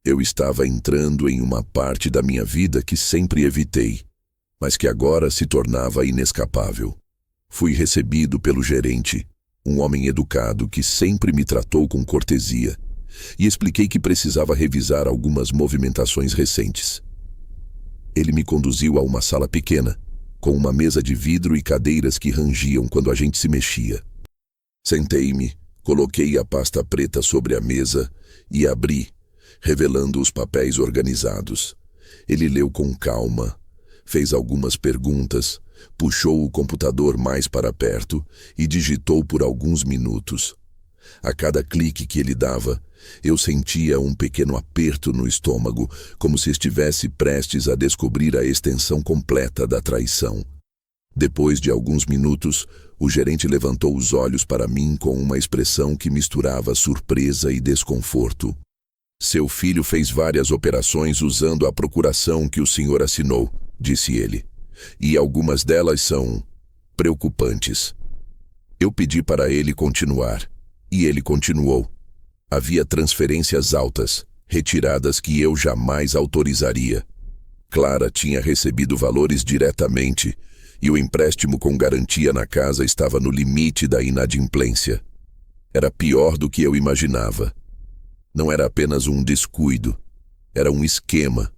Eu estava entrando em uma parte da minha vida que sempre evitei, mas que agora se tornava inescapável. Fui recebido pelo gerente, um homem educado que sempre me tratou com cortesia, e expliquei que precisava revisar algumas movimentações recentes. Ele me conduziu a uma sala pequena, com uma mesa de vidro e cadeiras que rangiam quando a gente se mexia. Sentei-me, coloquei a pasta preta sobre a mesa e abri, revelando os papéis organizados. Ele leu com calma, fez algumas perguntas, puxou o computador mais para perto e digitou por alguns minutos. A cada clique que ele dava, eu sentia um pequeno aperto no estômago, como se estivesse prestes a descobrir a extensão completa da traição. Depois de alguns minutos, o gerente levantou os olhos para mim com uma expressão que misturava surpresa e desconforto. Seu filho fez várias operações usando a procuração que o senhor assinou, disse ele, e algumas delas são preocupantes. Eu pedi para ele continuar, e ele continuou. Havia transferências altas, retiradas que eu jamais autorizaria. Clara tinha recebido valores diretamente, e o empréstimo com garantia na casa estava no limite da inadimplência. Era pior do que eu imaginava. Não era apenas um descuido, era um esquema,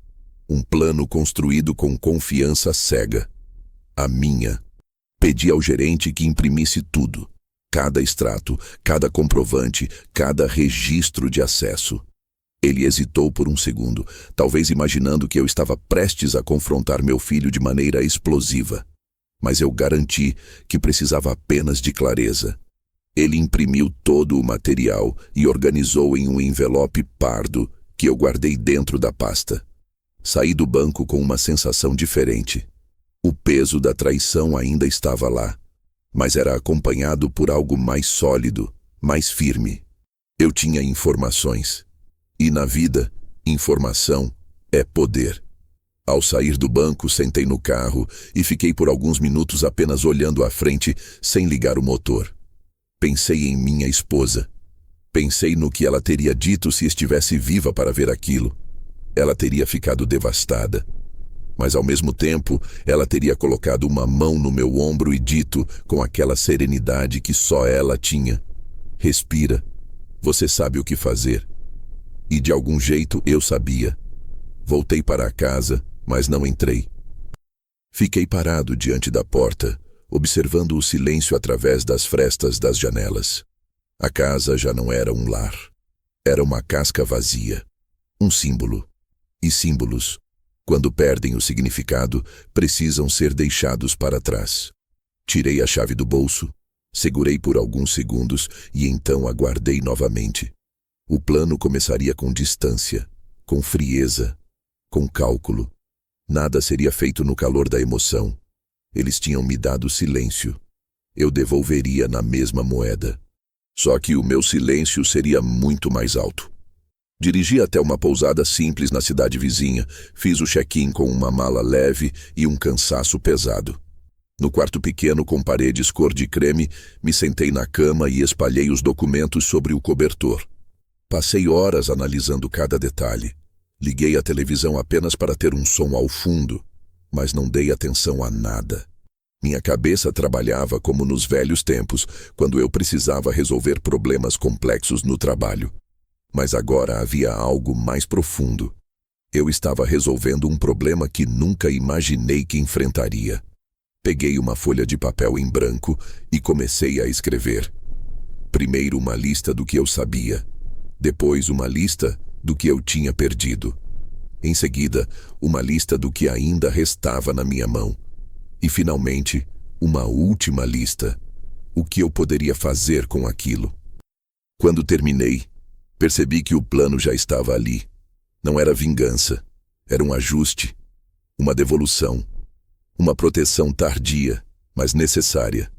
um plano construído com confiança cega. A minha. Pedi ao gerente que imprimisse tudo. Cada extrato, cada comprovante, cada registro de acesso. Ele hesitou por um segundo, talvez imaginando que eu estava prestes a confrontar meu filho de maneira explosiva. Mas eu garanti que precisava apenas de clareza. Ele imprimiu todo o material e organizou em um envelope pardo que eu guardei dentro da pasta. Saí do banco com uma sensação diferente. O peso da traição ainda estava lá, mas era acompanhado por algo mais sólido, mais firme. Eu tinha informações. E na vida, informação é poder. Ao sair do banco, sentei no carro e fiquei por alguns minutos apenas olhando à frente, sem ligar o motor. Pensei em minha esposa. Pensei no que ela teria dito se estivesse viva para ver aquilo. Ela teria ficado devastada. Mas ao mesmo tempo, ela teria colocado uma mão no meu ombro e dito, com aquela serenidade que só ela tinha: respira, você sabe o que fazer. E de algum jeito eu sabia. Voltei para a casa, mas não entrei. Fiquei parado diante da porta, observando o silêncio através das frestas das janelas. A casa já não era um lar. Era uma casca vazia. Um símbolo. E símbolos, quando perdem o significado, precisam ser deixados para trás. Tirei a chave do bolso, segurei por alguns segundos e então aguardei novamente. O plano começaria com distância, com frieza, com cálculo. Nada seria feito no calor da emoção. Eles tinham me dado silêncio. Eu devolveria na mesma moeda. Só que o meu silêncio seria muito mais alto. Dirigi até uma pousada simples na cidade vizinha, fiz o check-in com uma mala leve e um cansaço pesado. No quarto pequeno com paredes cor de creme, me sentei na cama e espalhei os documentos sobre o cobertor. Passei horas analisando cada detalhe. Liguei a televisão apenas para ter um som ao fundo, mas não dei atenção a nada. Minha cabeça trabalhava como nos velhos tempos, quando eu precisava resolver problemas complexos no trabalho. Mas agora havia algo mais profundo. Eu estava resolvendo um problema que nunca imaginei que enfrentaria. Peguei uma folha de papel em branco e comecei a escrever. Primeiro uma lista do que eu sabia. Depois uma lista do que eu tinha perdido. Em seguida, uma lista do que ainda restava na minha mão. E finalmente, uma última lista. O que eu poderia fazer com aquilo? Quando terminei, percebi que o plano já estava ali. Não era vingança, era um ajuste, uma devolução, uma proteção tardia, mas necessária.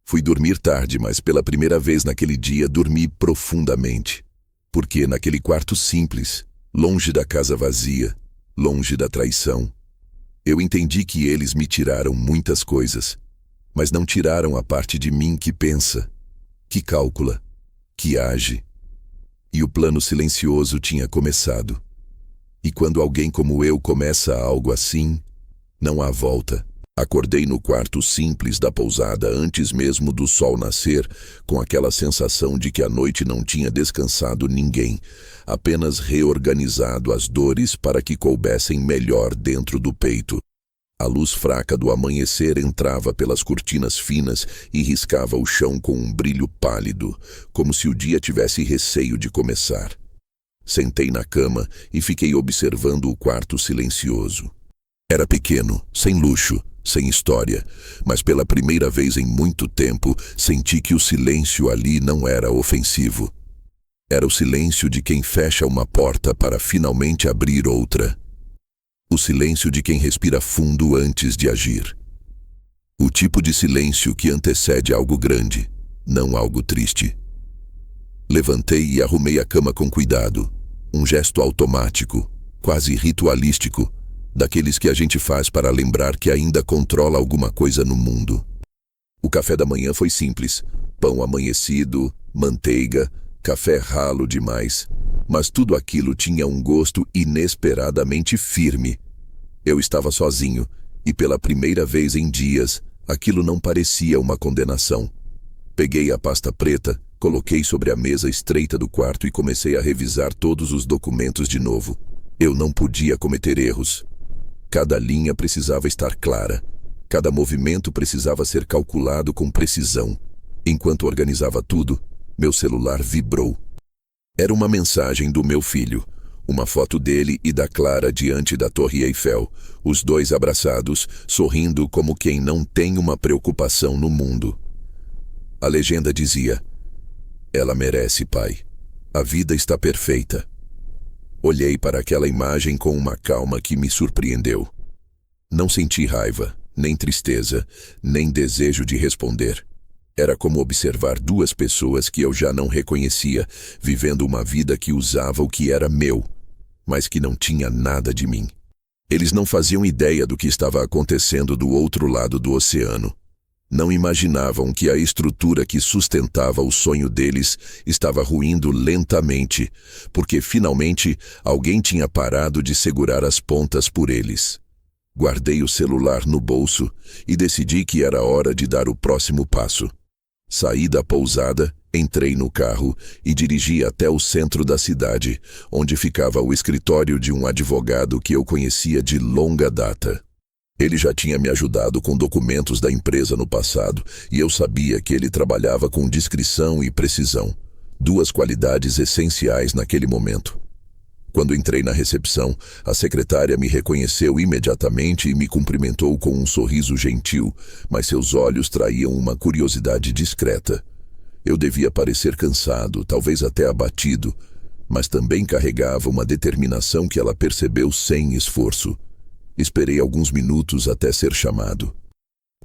Fui dormir tarde, mas pela primeira vez naquele dia dormi profundamente. Porque naquele quarto simples, longe da casa vazia, longe da traição, eu entendi que eles me tiraram muitas coisas, mas não tiraram a parte de mim que pensa, que calcula, que age. E o plano silencioso tinha começado. E quando alguém como eu começa algo assim, não há volta. Acordei no quarto simples da pousada antes mesmo do sol nascer, com aquela sensação de que a noite não tinha descansado ninguém, apenas reorganizado as dores para que coubessem melhor dentro do peito. A luz fraca do amanhecer entrava pelas cortinas finas e riscava o chão com um brilho pálido, como se o dia tivesse receio de começar. Sentei na cama e fiquei observando o quarto silencioso. Era pequeno, sem luxo, sem história, mas pela primeira vez em muito tempo senti que o silêncio ali não era ofensivo. Era o silêncio de quem fecha uma porta para finalmente abrir outra. O silêncio de quem respira fundo antes de agir. O tipo de silêncio que antecede algo grande, não algo triste. Levantei e arrumei a cama com cuidado, um gesto automático, quase ritualístico, daqueles que a gente faz para lembrar que ainda controla alguma coisa no mundo. O café da manhã foi simples, pão amanhecido, manteiga, café ralo demais, mas tudo aquilo tinha um gosto inesperadamente firme. Eu estava sozinho, e pela primeira vez em dias, aquilo não parecia uma condenação. Peguei a pasta preta, coloquei sobre a mesa estreita do quarto e comecei a revisar todos os documentos de novo. Eu não podia cometer erros. Cada linha precisava estar clara. Cada movimento precisava ser calculado com precisão. Enquanto organizava tudo, meu celular vibrou. Era uma mensagem do meu filho. Uma foto dele e da Clara diante da Torre Eiffel, os dois abraçados, sorrindo como quem não tem uma preocupação no mundo. A legenda dizia: "Ela merece, pai. A vida está perfeita." Olhei para aquela imagem com uma calma que me surpreendeu. Não senti raiva, nem tristeza, nem desejo de responder. Era como observar duas pessoas que eu já não reconhecia, vivendo uma vida que usava o que era meu, mas que não tinha nada de mim. Eles não faziam ideia do que estava acontecendo do outro lado do oceano. Não imaginavam que a estrutura que sustentava o sonho deles estava ruindo lentamente, porque finalmente alguém tinha parado de segurar as pontas por eles. Guardei o celular no bolso e decidi que era hora de dar o próximo passo. Saí da pousada, entrei no carro e dirigi até o centro da cidade, onde ficava o escritório de um advogado que eu conhecia de longa data. Ele já tinha me ajudado com documentos da empresa no passado e eu sabia que ele trabalhava com discrição e precisão, duas qualidades essenciais naquele momento. Quando entrei na recepção, a secretária me reconheceu imediatamente e me cumprimentou com um sorriso gentil, mas seus olhos traíam uma curiosidade discreta. Eu devia parecer cansado, talvez até abatido, mas também carregava uma determinação que ela percebeu sem esforço. Esperei alguns minutos até ser chamado.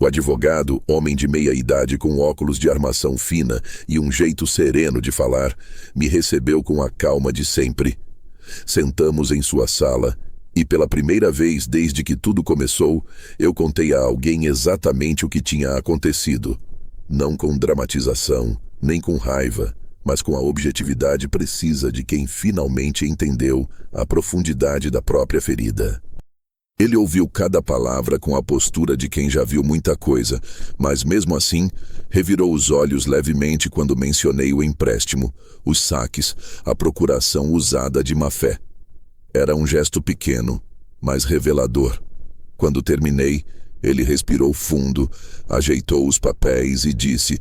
O advogado, homem de meia idade com óculos de armação fina e um jeito sereno de falar, me recebeu com a calma de sempre. Sentamos em sua sala e, pela primeira vez desde que tudo começou, eu contei a alguém exatamente o que tinha acontecido. Não com dramatização, nem com raiva, mas com a objetividade precisa de quem finalmente entendeu a profundidade da própria ferida. Ele ouviu cada palavra com a postura de quem já viu muita coisa, mas mesmo assim, revirou os olhos levemente quando mencionei o empréstimo, os saques, a procuração usada de má-fé. Era um gesto pequeno, mas revelador. Quando terminei, ele respirou fundo, ajeitou os papéis e disse: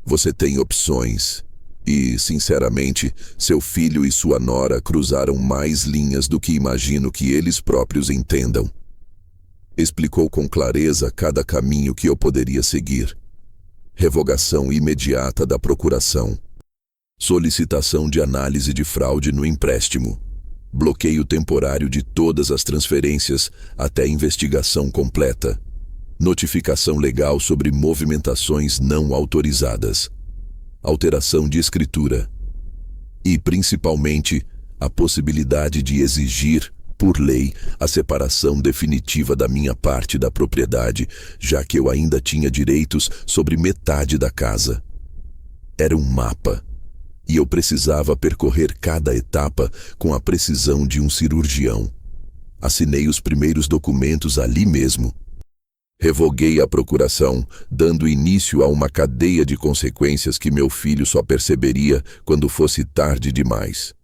"Você tem opções." E, sinceramente, seu filho e sua nora cruzaram mais linhas do que imagino que eles próprios entendam. Explicou com clareza cada caminho que eu poderia seguir. Revogação imediata da procuração. Solicitação de análise de fraude no empréstimo. Bloqueio temporário de todas as transferências até investigação completa. Notificação legal sobre movimentações não autorizadas. Alteração de escritura. E, principalmente, a possibilidade de exigir, por lei, a separação definitiva da minha parte da propriedade, já que eu ainda tinha direitos sobre metade da casa. Era um mapa, e eu precisava percorrer cada etapa com a precisão de um cirurgião. Assinei os primeiros documentos ali mesmo. Revoguei a procuração, dando início a uma cadeia de consequências que meu filho só perceberia quando fosse tarde demais.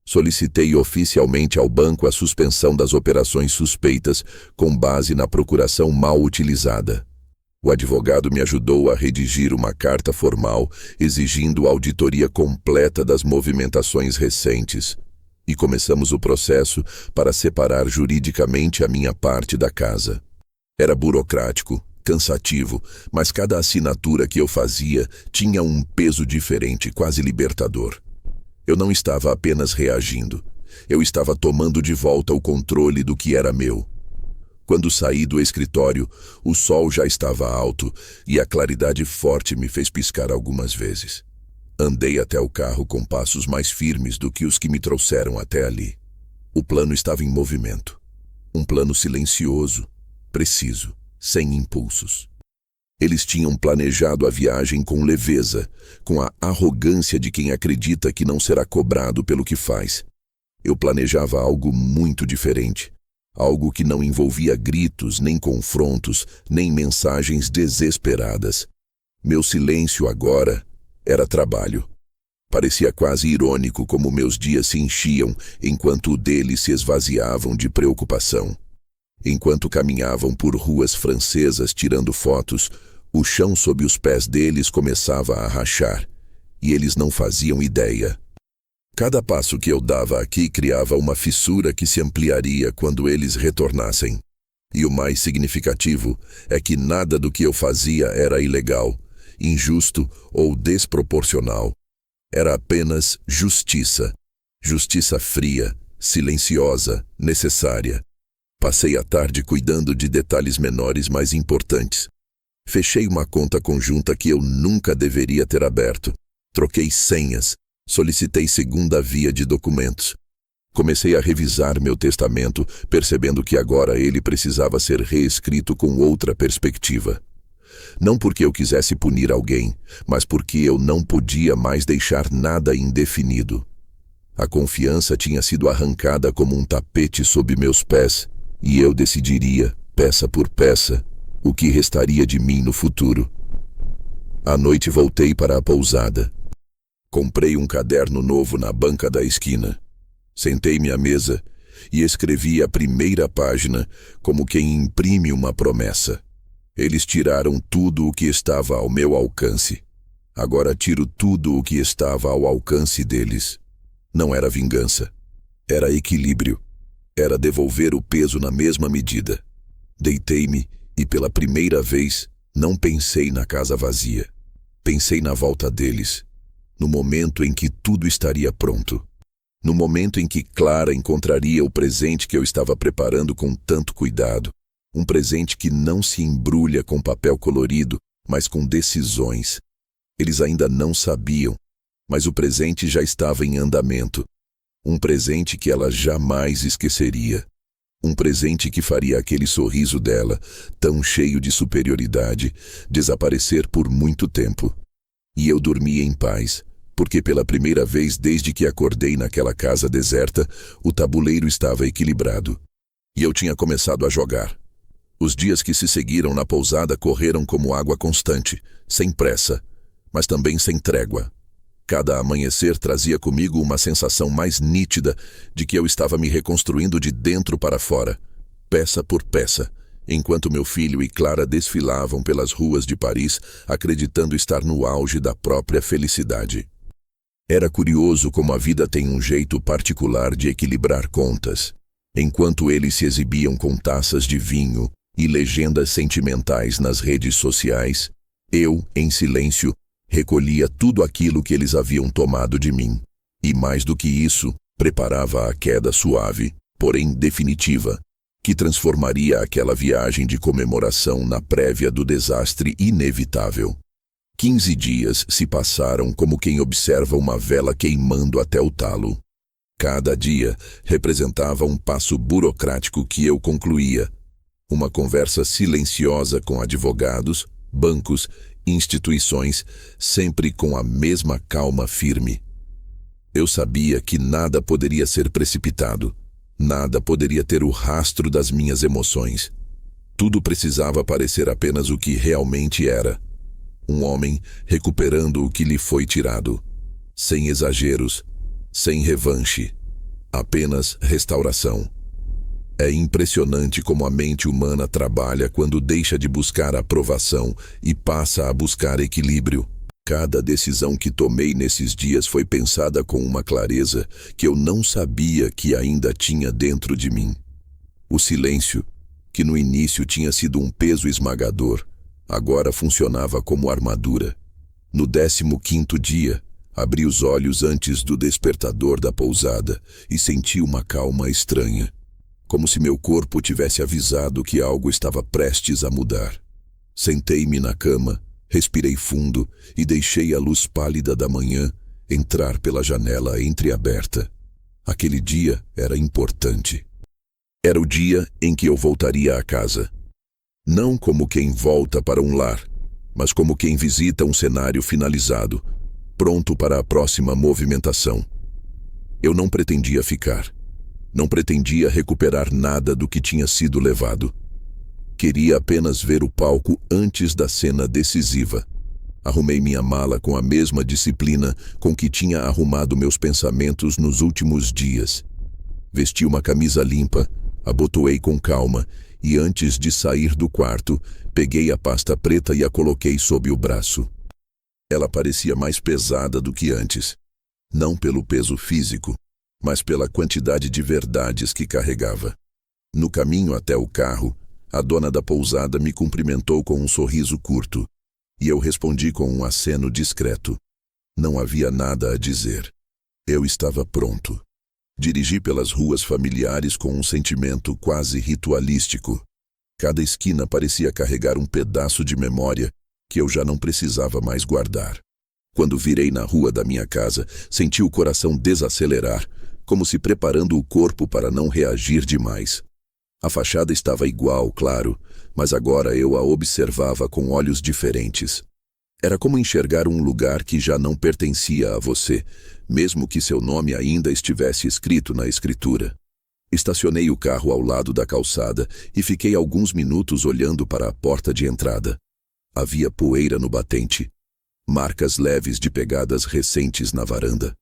Solicitei oficialmente ao banco a suspensão das operações suspeitas, com base na procuração mal utilizada. O advogado me ajudou a redigir uma carta formal, exigindo auditoria completa das movimentações recentes. E começamos o processo para separar juridicamente a minha parte da casa. Era burocrático, cansativo, mas cada assinatura que eu fazia tinha um peso diferente, quase libertador. Eu não estava apenas reagindo. Eu estava tomando de volta o controle do que era meu. Quando saí do escritório, o sol já estava alto e a claridade forte me fez piscar algumas vezes. Andei até o carro com passos mais firmes do que os que me trouxeram até ali. O plano estava em movimento. Um plano silencioso, preciso, sem impulsos. Eles tinham planejado a viagem com leveza, com a arrogância de quem acredita que não será cobrado pelo que faz. Eu planejava algo muito diferente, algo que não envolvia gritos, nem confrontos, nem mensagens desesperadas. Meu silêncio agora era trabalho. Parecia quase irônico como meus dias se enchiam enquanto o deles se esvaziavam de preocupação. Enquanto caminhavam por ruas francesas tirando fotos, o chão sob os pés deles começava a rachar, e eles não faziam ideia. Cada passo que eu dava aqui criava uma fissura que se ampliaria quando eles retornassem. E o mais significativo é que nada do que eu fazia era ilegal, injusto ou desproporcional. Era apenas justiça. Justiça fria, silenciosa, necessária. Passei a tarde cuidando de detalhes menores mais importantes. Fechei uma conta conjunta que eu nunca deveria ter aberto. Troquei senhas. Solicitei segunda via de documentos. Comecei a revisar meu testamento, percebendo que agora ele precisava ser reescrito com outra perspectiva. Não porque eu quisesse punir alguém, mas porque eu não podia mais deixar nada indefinido. A confiança tinha sido arrancada como um tapete sob meus pés, e eu decidiria, peça por peça, o que restaria de mim no futuro. À noite voltei para a pousada. Comprei um caderno novo na banca da esquina. Sentei-me à mesa e escrevi a primeira página como quem imprime uma promessa. Eles tiraram tudo o que estava ao meu alcance. Agora tiro tudo o que estava ao alcance deles. Não era vingança. Era equilíbrio. Era devolver o peso na mesma medida. Deitei-me e, pela primeira vez, não pensei na casa vazia. Pensei na volta deles, no momento em que tudo estaria pronto. No momento em que Clara encontraria o presente que eu estava preparando com tanto cuidado. Um presente que não se embrulha com papel colorido, mas com decisões. Eles ainda não sabiam, mas o presente já estava em andamento. Um presente que ela jamais esqueceria. Um presente que faria aquele sorriso dela, tão cheio de superioridade, desaparecer por muito tempo. E eu dormia em paz, porque pela primeira vez desde que acordei naquela casa deserta, o tabuleiro estava equilibrado. E eu tinha começado a jogar. Os dias que se seguiram na pousada correram como água constante, sem pressa, mas também sem trégua. Cada amanhecer trazia comigo uma sensação mais nítida de que eu estava me reconstruindo de dentro para fora, peça por peça, enquanto meu filho e Clara desfilavam pelas ruas de Paris, acreditando estar no auge da própria felicidade. Era curioso como a vida tem um jeito particular de equilibrar contas. Enquanto eles se exibiam com taças de vinho e legendas sentimentais nas redes sociais, eu, em silêncio, recolhia tudo aquilo que eles haviam tomado de mim. E mais do que isso, preparava a queda suave, porém definitiva, que transformaria aquela viagem de comemoração na prévia do desastre inevitável. 15 dias se passaram como quem observa uma vela queimando até o talo. Cada dia representava um passo burocrático que eu concluía. Uma conversa silenciosa com advogados, bancos, instituições, sempre com a mesma calma firme. Eu sabia que nada poderia ser precipitado, nada poderia ter o rastro das minhas emoções. Tudo precisava parecer apenas o que realmente era. Um homem recuperando o que lhe foi tirado. Sem exageros, sem revanche, apenas restauração. É impressionante como a mente humana trabalha quando deixa de buscar aprovação e passa a buscar equilíbrio. Cada decisão que tomei nesses dias foi pensada com uma clareza que eu não sabia que ainda tinha dentro de mim. O silêncio, que no início tinha sido um peso esmagador, agora funcionava como armadura. No 15º dia, abri os olhos antes do despertador da pousada e senti uma calma estranha. Como se meu corpo tivesse avisado que algo estava prestes a mudar. Sentei-me na cama, respirei fundo e deixei a luz pálida da manhã entrar pela janela entreaberta. Aquele dia era importante. Era o dia em que eu voltaria à casa. Não como quem volta para um lar, mas como quem visita um cenário finalizado, pronto para a próxima movimentação. Eu não pretendia ficar. Não pretendia recuperar nada do que tinha sido levado. Queria apenas ver o palco antes da cena decisiva. Arrumei minha mala com a mesma disciplina com que tinha arrumado meus pensamentos nos últimos dias. Vesti uma camisa limpa, abotoei com calma e antes de sair do quarto, peguei a pasta preta e a coloquei sob o braço. Ela parecia mais pesada do que antes. Não pelo peso físico, mas pela quantidade de verdades que carregava. No caminho até o carro, a dona da pousada me cumprimentou com um sorriso curto, e eu respondi com um aceno discreto. Não havia nada a dizer. Eu estava pronto. Dirigi pelas ruas familiares com um sentimento quase ritualístico. Cada esquina parecia carregar um pedaço de memória que eu já não precisava mais guardar. Quando virei na rua da minha casa, senti o coração desacelerar, como se preparando o corpo para não reagir demais. A fachada estava igual, claro, mas agora eu a observava com olhos diferentes. Era como enxergar um lugar que já não pertencia a você, mesmo que seu nome ainda estivesse escrito na escritura. Estacionei o carro ao lado da calçada e fiquei alguns minutos olhando para a porta de entrada. Havia poeira no batente, marcas leves de pegadas recentes na varanda.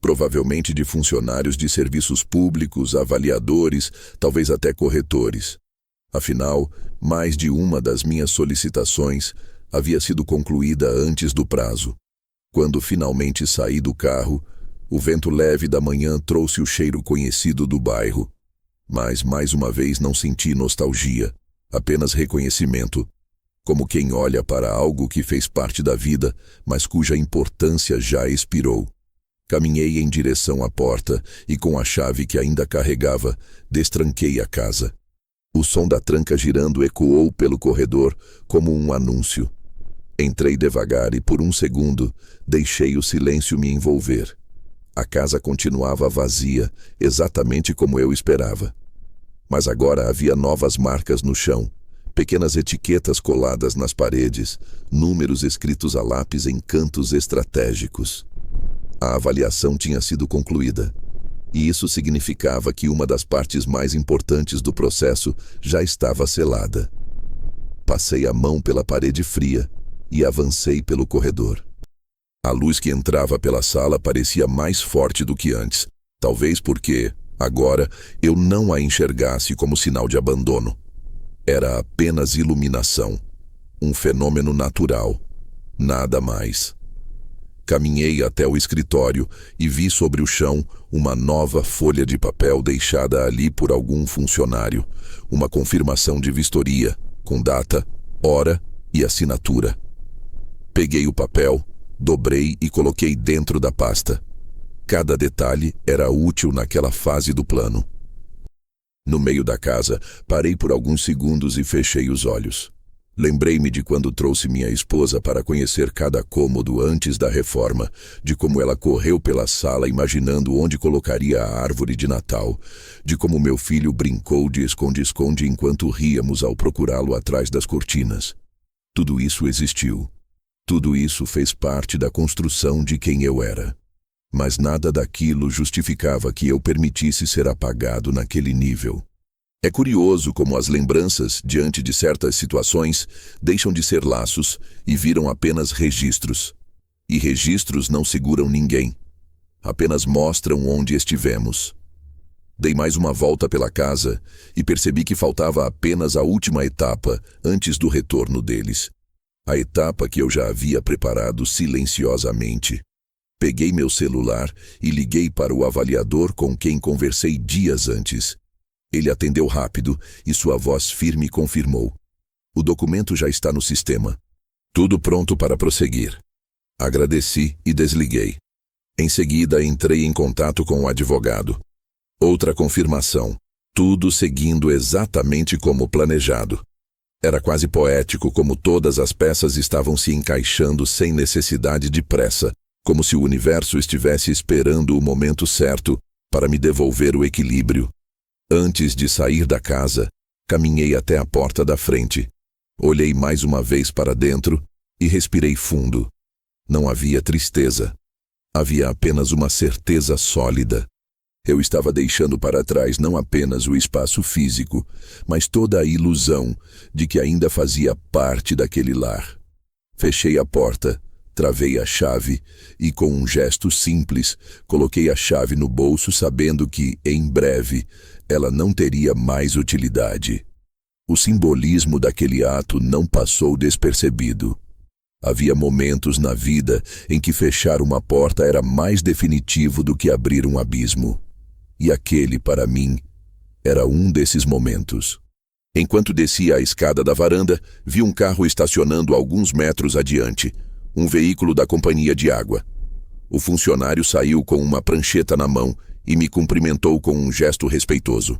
Provavelmente de funcionários de serviços públicos, avaliadores, talvez até corretores. Afinal, mais de uma das minhas solicitações havia sido concluída antes do prazo. Quando finalmente saí do carro, O vento leve da manhã trouxe o cheiro conhecido do bairro. Mas, mais uma vez, não senti nostalgia, apenas reconhecimento, como quem olha para algo que fez parte da vida, mas cuja importância já expirou. Caminhei em direção à porta e, com a chave que ainda carregava, destranquei a casa. O som da tranca girando ecoou pelo corredor como um anúncio. Entrei devagar e, por um segundo, deixei o silêncio me envolver. A casa continuava vazia, exatamente como eu esperava. Mas agora havia novas marcas no chão, pequenas etiquetas coladas nas paredes, números escritos a lápis em cantos estratégicos. A avaliação tinha sido concluída, e isso significava que uma das partes mais importantes do processo já estava selada. Passei a mão pela parede fria e avancei pelo corredor. A luz que entrava pela sala parecia mais forte do que antes, talvez porque, agora, eu não a enxergasse como sinal de abandono. Era apenas iluminação, um fenômeno natural, nada mais. Caminhei até o escritório e vi sobre o chão uma nova folha de papel deixada ali por algum funcionário, uma confirmação de vistoria, com data, hora e assinatura. Peguei o papel, dobrei e coloquei dentro da pasta. Cada detalhe era útil naquela fase do plano. No meio da casa, parei por alguns segundos e fechei os olhos. Lembrei-me de quando trouxe minha esposa para conhecer cada cômodo antes da reforma, de como ela correu pela sala imaginando onde colocaria a árvore de Natal, de como meu filho brincou de esconde-esconde enquanto ríamos ao procurá-lo atrás das cortinas. Tudo isso existiu. Tudo isso fez parte da construção de quem eu era. Mas nada daquilo justificava que eu permitisse ser apagado naquele nível. É curioso como as lembranças, diante de certas situações, deixam de ser laços e viram apenas registros. E registros não seguram ninguém. Apenas mostram onde estivemos. Dei mais uma volta pela casa e percebi que faltava apenas a última etapa antes do retorno deles. A etapa que eu já havia preparado silenciosamente. Peguei meu celular e liguei para o avaliador com quem conversei dias antes. Ele atendeu rápido e sua voz firme confirmou. O documento já está no sistema. Tudo pronto para prosseguir. Agradeci e desliguei. Em seguida, entrei em contato com o advogado. Outra confirmação. Tudo seguindo exatamente como planejado. Era quase poético como todas as peças estavam se encaixando sem necessidade de pressa, como se o universo estivesse esperando o momento certo para me devolver o equilíbrio. Antes de sair da casa, caminhei até a porta da frente. Olhei mais uma vez para dentro e respirei fundo. Não havia tristeza. Havia apenas uma certeza sólida. Eu estava deixando para trás não apenas o espaço físico, mas toda a ilusão de que ainda fazia parte daquele lar. Fechei a porta, travei a chave e, com um gesto simples, coloquei a chave no bolso sabendo que, em breve, ela não teria mais utilidade. O simbolismo daquele ato não passou despercebido. Havia momentos na vida em que fechar uma porta era mais definitivo do que abrir um abismo. E aquele, para mim, era um desses momentos. Enquanto descia a escada da varanda, vi um carro estacionando alguns metros adiante, um veículo da companhia de água. O funcionário saiu com uma prancheta na mão e me cumprimentou com um gesto respeitoso.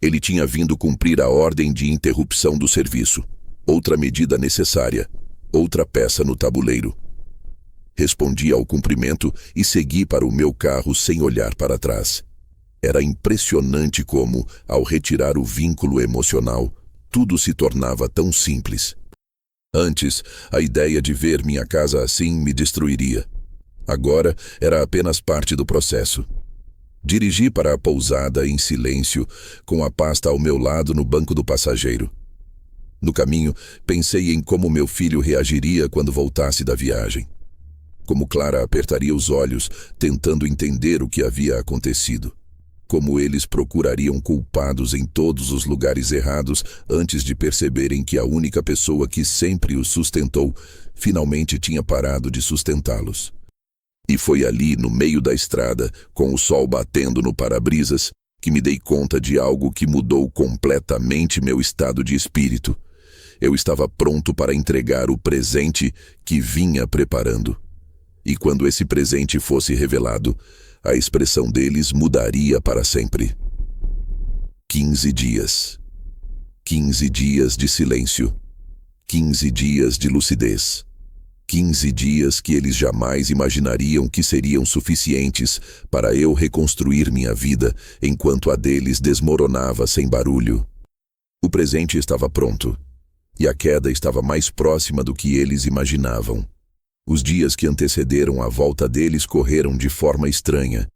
Ele tinha vindo cumprir a ordem de interrupção do serviço. Outra medida necessária, outra peça no tabuleiro. Respondi ao cumprimento e segui para o meu carro sem olhar para trás. Era impressionante como, ao retirar o vínculo emocional, tudo se tornava tão simples. Antes, a ideia de ver minha casa assim me destruiria. Agora, era apenas parte do processo. Dirigi para a pousada em silêncio, com a pasta ao meu lado no banco do passageiro. No caminho, pensei em como meu filho reagiria quando voltasse da viagem. Como Clara apertaria os olhos, tentando entender o que havia acontecido. Como eles procurariam culpados em todos os lugares errados antes de perceberem que a única pessoa que sempre os sustentou finalmente tinha parado de sustentá-los. E foi ali, no meio da estrada, com o sol batendo no para-brisas, que me dei conta de algo que mudou completamente meu estado de espírito. Eu estava pronto para entregar o presente que vinha preparando. E quando esse presente fosse revelado, a expressão deles mudaria para sempre. 15 dias. 15 dias de silêncio. 15 dias de lucidez. 15 dias que eles jamais imaginariam que seriam suficientes para eu reconstruir minha vida enquanto a deles desmoronava sem barulho. O presente estava pronto, e a queda estava mais próxima do que eles imaginavam. Os dias que antecederam a volta deles correram de forma estranha,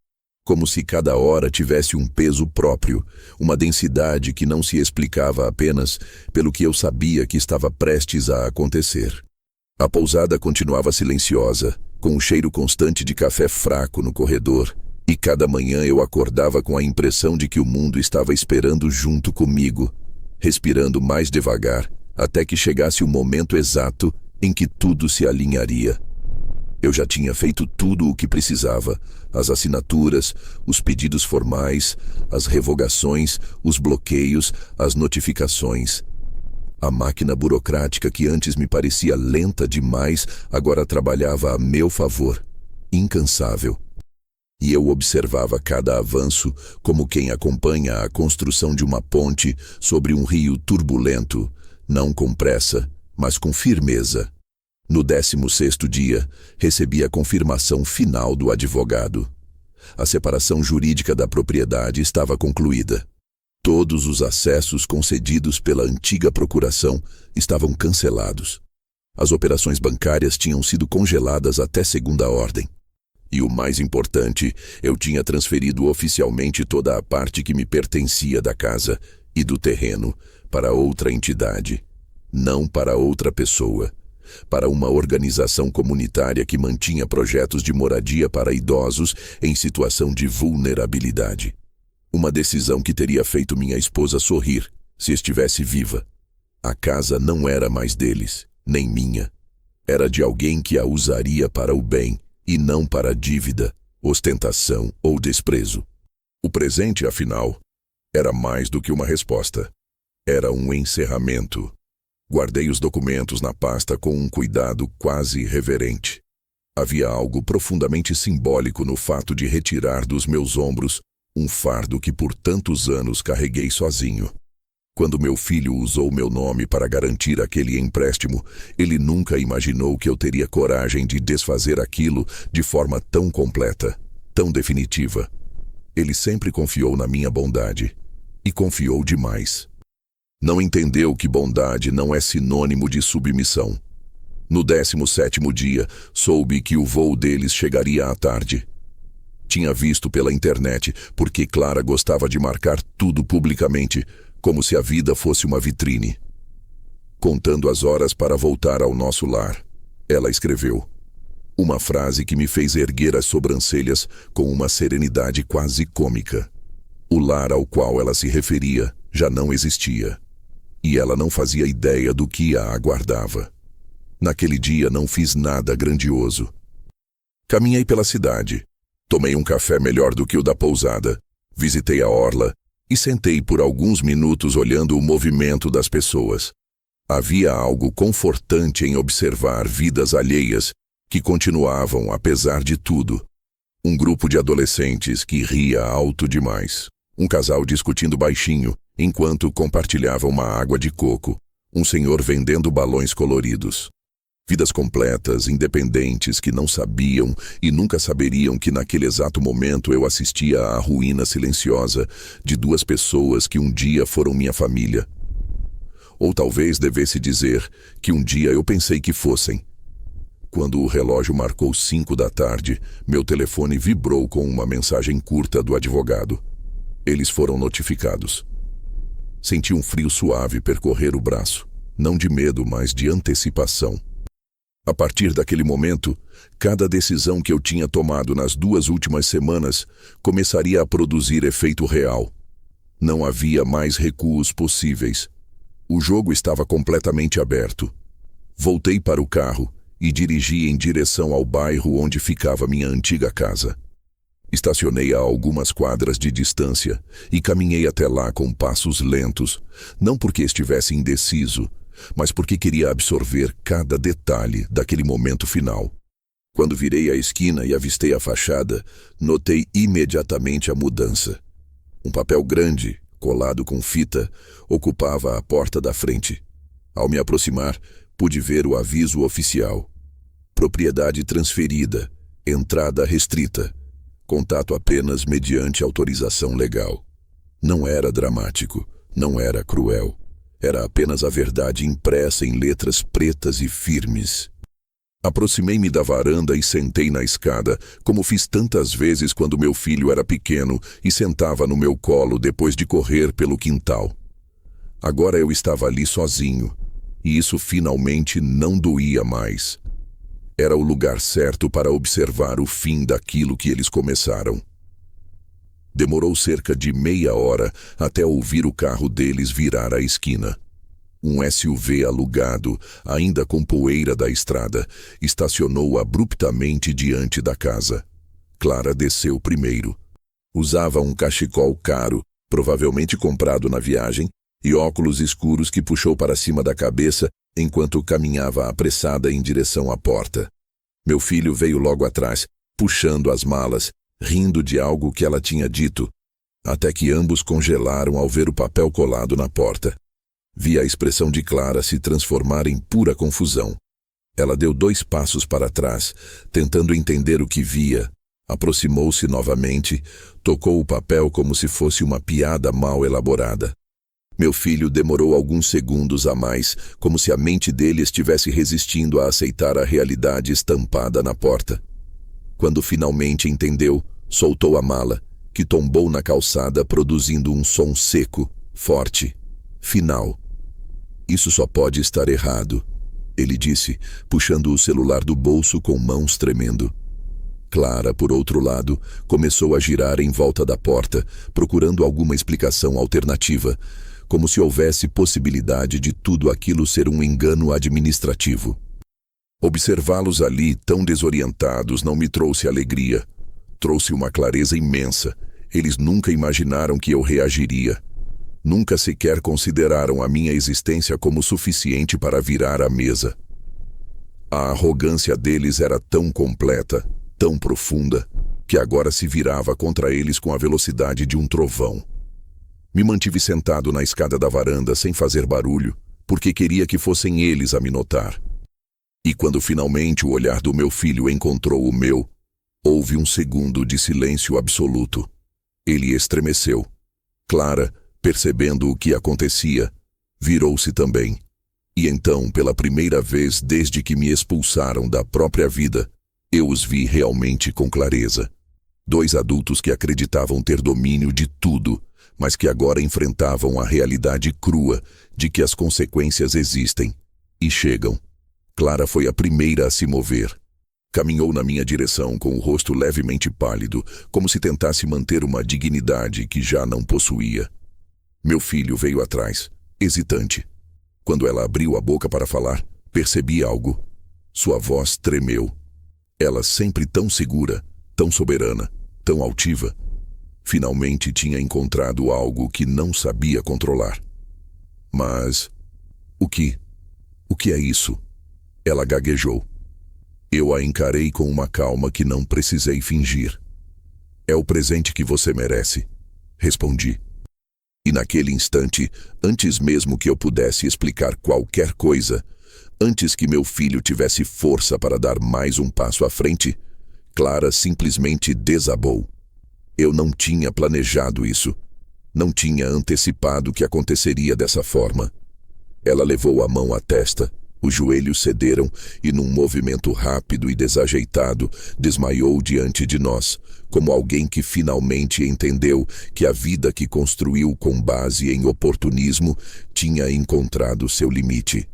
como se cada hora tivesse um peso próprio, uma densidade que não se explicava apenas pelo que eu sabia que estava prestes a acontecer. A pousada continuava silenciosa, com um cheiro constante de café fraco no corredor, e cada manhã eu acordava com a impressão de que o mundo estava esperando junto comigo, respirando mais devagar, até que chegasse o momento exato em que tudo se alinharia. Eu já tinha feito tudo o que precisava: as assinaturas, os pedidos formais, as revogações, os bloqueios, as notificações. A máquina burocrática que antes me parecia lenta demais, agora trabalhava a meu favor, incansável. E eu observava cada avanço como quem acompanha a construção de uma ponte sobre um rio turbulento, não com pressa, mas com firmeza. No 16º dia, recebi a confirmação final do advogado. A separação jurídica da propriedade estava concluída. Todos os acessos concedidos pela antiga procuração estavam cancelados. As operações bancárias tinham sido congeladas até segunda ordem. E o mais importante, eu tinha transferido oficialmente toda a parte que me pertencia da casa e do terreno para outra entidade, não para outra pessoa, para uma organização comunitária que mantinha projetos de moradia para idosos em situação de vulnerabilidade. Uma decisão que teria feito minha esposa sorrir, se estivesse viva. A casa não era mais deles, nem minha. Era de alguém que a usaria para o bem, e não para dívida, ostentação ou desprezo. O presente, afinal, era mais do que uma resposta. Era um encerramento. Guardei os documentos na pasta com um cuidado quase reverente. Havia algo profundamente simbólico no fato de retirar dos meus ombros um fardo que por tantos anos carreguei sozinho. Quando meu filho usou meu nome para garantir aquele empréstimo, ele nunca imaginou que eu teria coragem de desfazer aquilo de forma tão completa, tão definitiva. Ele sempre confiou na minha bondade, e confiou demais. Não entendeu que bondade não é sinônimo de submissão. No 17º dia, soube que o voo deles chegaria à tarde. Tinha visto pela internet, porque Clara gostava de marcar tudo publicamente, como se a vida fosse uma vitrine. Contando as horas para voltar ao nosso lar, ela escreveu uma frase que me fez erguer as sobrancelhas com uma serenidade quase cômica. O lar ao qual ela se referia já não existia, e ela não fazia ideia do que a aguardava. Naquele dia não fiz nada grandioso. Caminhei pela cidade. Tomei um café melhor do que o da pousada, visitei a orla e sentei por alguns minutos olhando o movimento das pessoas. Havia algo confortante em observar vidas alheias que continuavam apesar de tudo. Um grupo de adolescentes que ria alto demais. Um casal discutindo baixinho enquanto compartilhava uma água de coco. Um senhor vendendo balões coloridos. Vidas completas, independentes, que não sabiam e nunca saberiam que naquele exato momento eu assistia à ruína silenciosa de duas pessoas que um dia foram minha família. Ou talvez devesse dizer que um dia eu pensei que fossem. Quando o relógio marcou 5 da tarde, meu telefone vibrou com uma mensagem curta do advogado. Eles foram notificados. Senti um frio suave percorrer o braço, não de medo, mas de antecipação. A partir daquele momento, cada decisão que eu tinha tomado nas 2 últimas semanas começaria a produzir efeito real. Não havia mais recuos possíveis. O jogo estava completamente aberto. Voltei para o carro e dirigi em direção ao bairro onde ficava minha antiga casa. Estacionei a algumas quadras de distância e caminhei até lá com passos lentos, não porque estivesse indeciso, mas porque queria absorver cada detalhe daquele momento final. Quando virei a esquina e avistei a fachada, notei imediatamente a mudança. Um papel grande, colado com fita, ocupava a porta da frente. Ao me aproximar, pude ver o aviso oficial. Propriedade transferida, entrada restrita. Contato apenas mediante autorização legal. Não era dramático, não era cruel. Era apenas a verdade impressa em letras pretas e firmes. Aproximei-me da varanda e sentei na escada, como fiz tantas vezes quando meu filho era pequeno e sentava no meu colo depois de correr pelo quintal. Agora eu estava ali sozinho, e isso finalmente não doía mais. Era o lugar certo para observar o fim daquilo que eles começaram. Demorou cerca de meia hora até ouvir o carro deles virar a esquina. Um SUV alugado, ainda com poeira da estrada, estacionou abruptamente diante da casa. Clara desceu primeiro. Usava um cachecol caro, provavelmente comprado na viagem, e óculos escuros que puxou para cima da cabeça enquanto caminhava apressada em direção à porta. Meu filho veio logo atrás, puxando as malas, rindo de algo que ela tinha dito, até que ambos congelaram ao ver o papel colado na porta. Vi a expressão de Clara se transformar em pura confusão. Ela deu 2 passos para trás, tentando entender o que via. Aproximou-se novamente, tocou o papel como se fosse uma piada mal elaborada. Meu filho demorou alguns segundos a mais, como se a mente dele estivesse resistindo a aceitar a realidade estampada na porta. Quando finalmente entendeu, soltou a mala, que tombou na calçada produzindo um som seco, forte, final. Isso só pode estar errado, ele disse, puxando o celular do bolso com mãos tremendo. Clara, por outro lado, começou a girar em volta da porta, procurando alguma explicação alternativa, como se houvesse possibilidade de tudo aquilo ser um engano administrativo. Observá-los ali, tão desorientados, não me trouxe alegria. Trouxe uma clareza imensa. Eles nunca imaginaram que eu reagiria. Nunca sequer consideraram a minha existência como suficiente para virar a mesa. A arrogância deles era tão completa, tão profunda, que agora se virava contra eles com a velocidade de um trovão. Me mantive sentado na escada da varanda sem fazer barulho, porque queria que fossem eles a me notar. E quando finalmente o olhar do meu filho encontrou o meu, houve um segundo de silêncio absoluto. Ele estremeceu. Clara, percebendo o que acontecia, virou-se também. E então, pela primeira vez desde que me expulsaram da própria vida, eu os vi realmente com clareza. 2 adultos que acreditavam ter domínio de tudo, mas que agora enfrentavam a realidade crua de que as consequências existem e chegam. Clara foi a primeira a se mover. Caminhou na minha direção com o rosto levemente pálido, como se tentasse manter uma dignidade que já não possuía. Meu filho veio atrás, hesitante. Quando ela abriu a boca para falar, percebi algo. Sua voz tremeu. Ela, sempre tão segura, tão soberana, tão altiva, finalmente tinha encontrado algo que não sabia controlar. Mas... O que é isso? Ela gaguejou. Eu a encarei com uma calma que não precisei fingir. É o presente que você merece, respondi. E naquele instante, antes mesmo que eu pudesse explicar qualquer coisa, antes que meu filho tivesse força para dar mais um passo à frente, Clara simplesmente desabou. Eu não tinha planejado isso. Não tinha antecipado que aconteceria dessa forma. Ela levou a mão à testa, os joelhos cederam e, num movimento rápido e desajeitado, desmaiou diante de nós, como alguém que finalmente entendeu que a vida que construiu com base em oportunismo tinha encontrado seu limite.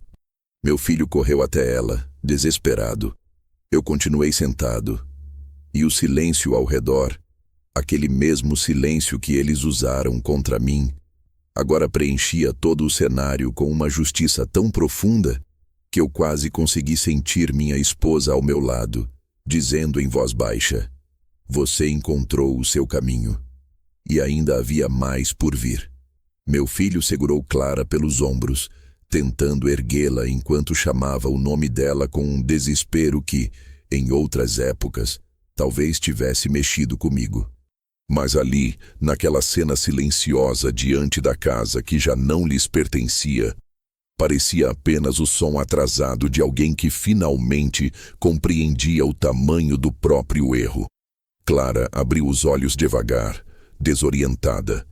Meu filho correu até ela, desesperado. Eu continuei sentado, e o silêncio ao redor, aquele mesmo silêncio que eles usaram contra mim, agora preenchia todo o cenário com uma justiça tão profunda que eu quase consegui sentir minha esposa ao meu lado, dizendo em voz baixa: "Você encontrou o seu caminho." E ainda havia mais por vir. Meu filho segurou Clara pelos ombros, tentando erguê-la enquanto chamava o nome dela com um desespero que, em outras épocas, talvez tivesse mexido comigo. Mas ali, naquela cena silenciosa diante da casa que já não lhes pertencia, parecia apenas o som atrasado de alguém que finalmente compreendia o tamanho do próprio erro. Clara abriu os olhos devagar, desorientada,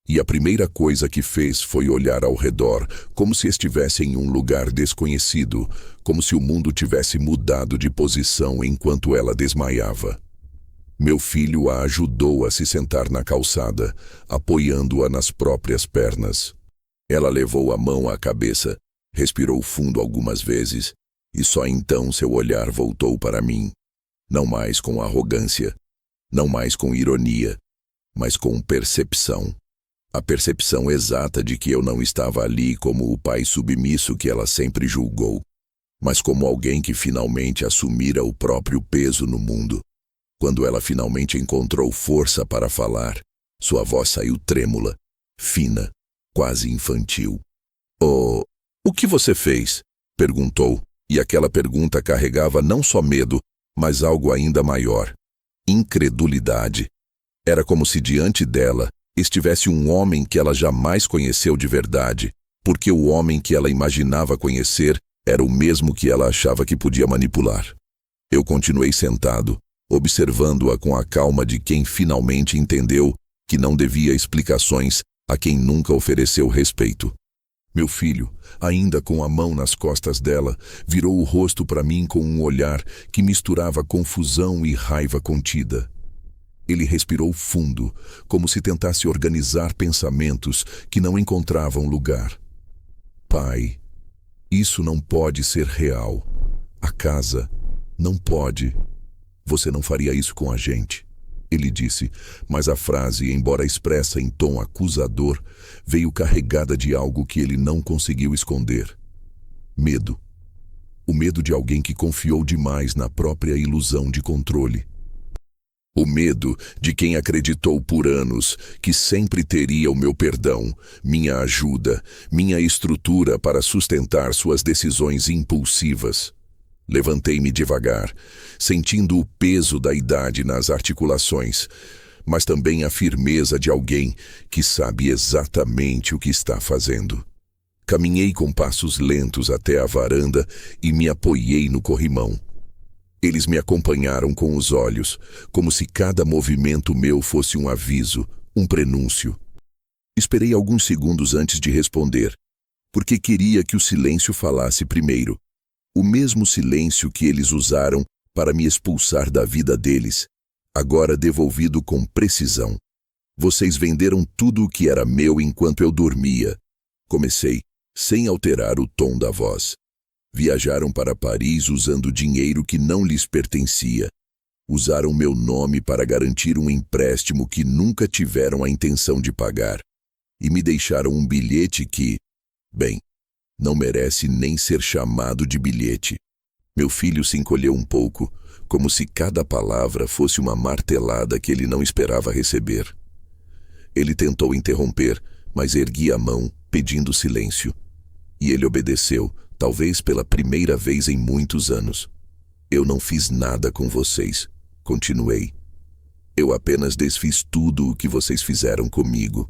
e a primeira coisa que fez foi olhar ao redor, como se estivesse em um lugar desconhecido, como se o mundo tivesse mudado de posição enquanto ela desmaiava. Meu filho a ajudou a se sentar na calçada, apoiando-a nas próprias pernas. Ela levou a mão à cabeça, respirou fundo algumas vezes, e só então seu olhar voltou para mim. Não mais com arrogância, não mais com ironia, mas com percepção. A percepção exata de que eu não estava ali como o pai submisso que ela sempre julgou, mas como alguém que finalmente assumira o próprio peso no mundo. Quando ela finalmente encontrou força para falar, sua voz saiu trêmula, fina, quase infantil. O que você fez?" perguntou, e aquela pergunta carregava não só medo, mas algo ainda maior: incredulidade. Era como se diante dela estivesse um homem que ela jamais conheceu de verdade, porque o homem que ela imaginava conhecer era o mesmo que ela achava que podia manipular. Eu continuei sentado, observando-a com a calma de quem finalmente entendeu que não devia explicações a quem nunca ofereceu respeito. Meu filho, ainda com a mão nas costas dela, virou o rosto para mim com um olhar que misturava confusão e raiva contida. Ele respirou fundo, como se tentasse organizar pensamentos que não encontravam lugar. "Pai, isso não pode ser real. A casa não pode. Você não faria isso com a gente", ele disse, mas a frase, embora expressa em tom acusador, veio carregada de algo que ele não conseguiu esconder. Medo. O medo de alguém que confiou demais na própria ilusão de controle. O medo de quem acreditou por anos que sempre teria o meu perdão, minha ajuda, minha estrutura para sustentar suas decisões impulsivas. Levantei-me devagar, sentindo o peso da idade nas articulações, mas também a firmeza de alguém que sabe exatamente o que está fazendo. Caminhei com passos lentos até a varanda e me apoiei no corrimão. Eles me acompanharam com os olhos, como se cada movimento meu fosse um aviso, um prenúncio. Esperei alguns segundos antes de responder, porque queria que o silêncio falasse primeiro. O mesmo silêncio que eles usaram para me expulsar da vida deles, agora devolvido com precisão. "Vocês venderam tudo o que era meu enquanto eu dormia", comecei, sem alterar o tom da voz. "Viajaram para Paris usando dinheiro que não lhes pertencia. Usaram meu nome para garantir um empréstimo que nunca tiveram a intenção de pagar. E me deixaram um bilhete que, bem, não merece nem ser chamado de bilhete." Meu filho se encolheu um pouco, como se cada palavra fosse uma martelada que ele não esperava receber. Ele tentou interromper, mas ergui a mão, pedindo silêncio. E ele obedeceu, talvez pela primeira vez em muitos anos. "Eu não fiz nada com vocês", continuei. "Eu apenas desfiz tudo o que vocês fizeram comigo."